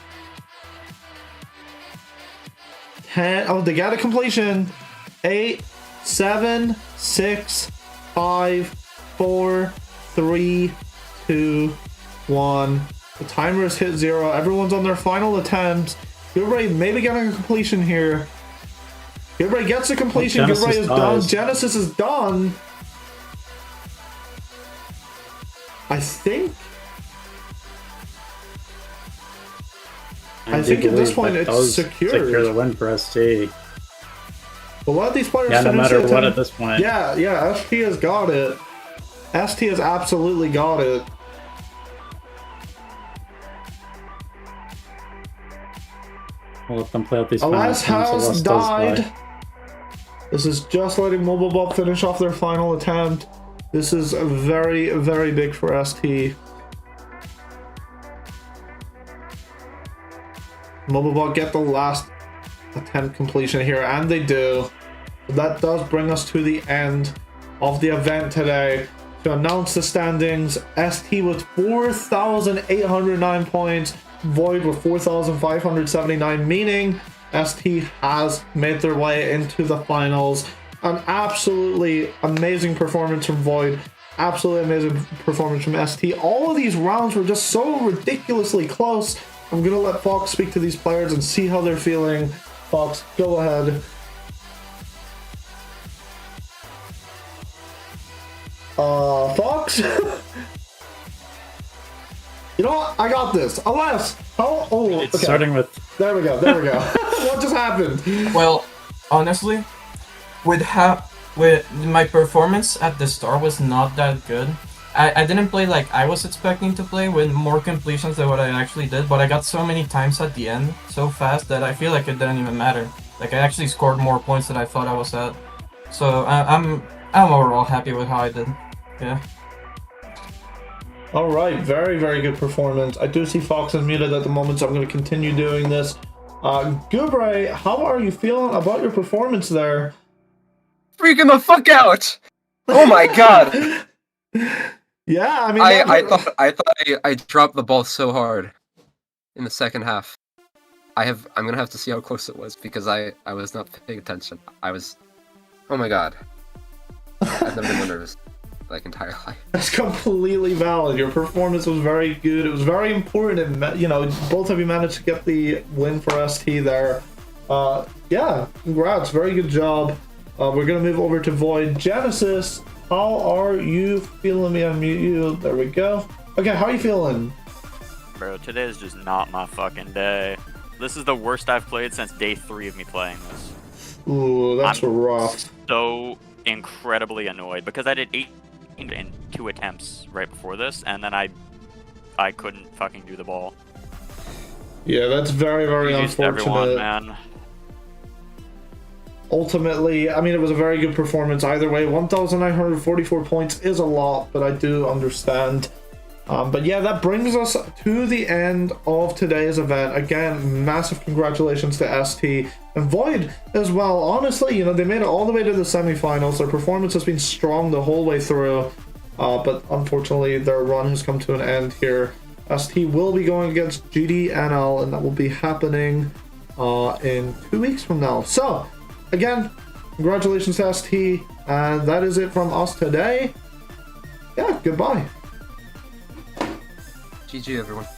A: 10. Oh, they got a completion. 8, 7, 6, 5, 4, 3, 2, 1. The timer has hit 0. Everyone's on their final attempt. goobrey maybe getting a completion here. goobrey gets a completion.
F: Genesis
A: goobrey is
F: dies.
A: done. Genesis is done. I think at this point it's secured.
F: Secure the win for ST.
A: A lot of these players.
F: Yeah, no matter what at this point.
A: Yeah, ST has got it. ST has absolutely got it.
F: We'll let them play out these final
A: Aless
F: attempts.
A: has
F: Aless does
A: died.
F: die.
A: This is just letting Mobilebot finish off their final attempt. This is very, very big for ST. Mobilebot get the last attempt completion here, and they do. That does bring us to the end of the event today. To announce the standings, ST with 4,809 points, Void with 4,579, meaning ST has made their way into the finals. An absolutely amazing performance from Void. Absolutely amazing performance from ST. All of these rounds were just so ridiculously close. I'm going to let Fox speak to these players and see how they're feeling. Fox, go ahead. Fox? You know what? I got this. Aless, how? Oh,
F: It's
A: okay.
F: starting with.
A: There we go. There we go. What just happened?
J: Well, honestly, with my performance at the start was not that good. I didn't play like I was expecting to play with more completions than what I actually did, but I got so many times at the end so fast that I feel like it didn't even matter. Like I actually scored more points than I thought I was at. So I'm overall happy with how I did. Yeah.
A: All right, very, very good performance. I do see Fox is muted at the moment, so I'm going to continue doing this. goobrey, how are you feeling about your performance there?
K: Freaking the fuck out! Oh my god!
A: Yeah, I mean,
K: I thought I dropped the ball so hard in the second half. I'm gonna have to see how close it was because I was not paying attention. Oh my god. I've never been more nervous like entire life.
A: That's completely valid. Your performance was very good. It was very important, and you know, both of you managed to get the win for ST there. Yeah, congrats. Very good job. We're gonna move over to Void. Genesis, how are you feeling? Let me unmute you. There we go. Okay, how are you feeling?
L: Bro, today is just not my fucking day. This is the worst I've played since day 3 of me playing this.
A: Ooh, that's
L: I'm
A: rough.
L: so incredibly annoyed because I did 8 in 2 attempts right before this, and then I couldn't fucking do the ball.
A: Yeah, that's very, very
L: GG's to
A: unfortunate.
L: everyone, man.
A: Ultimately, I mean, it was a very good performance either way. 1,944 points is a lot, but I do understand. But yeah, that brings us to the end of today's event. Again, massive congratulations to ST and Void as well. Honestly, you know, they made it all the way to the semifinals. Their performance has been strong the whole way through, but unfortunately, their run has come to an end here. ST will be going against GDNL, and that will be happening in 2 weeks from now. So, again, congratulations to ST, and that is it from us today. Yeah, goodbye.
K: GG, everyone.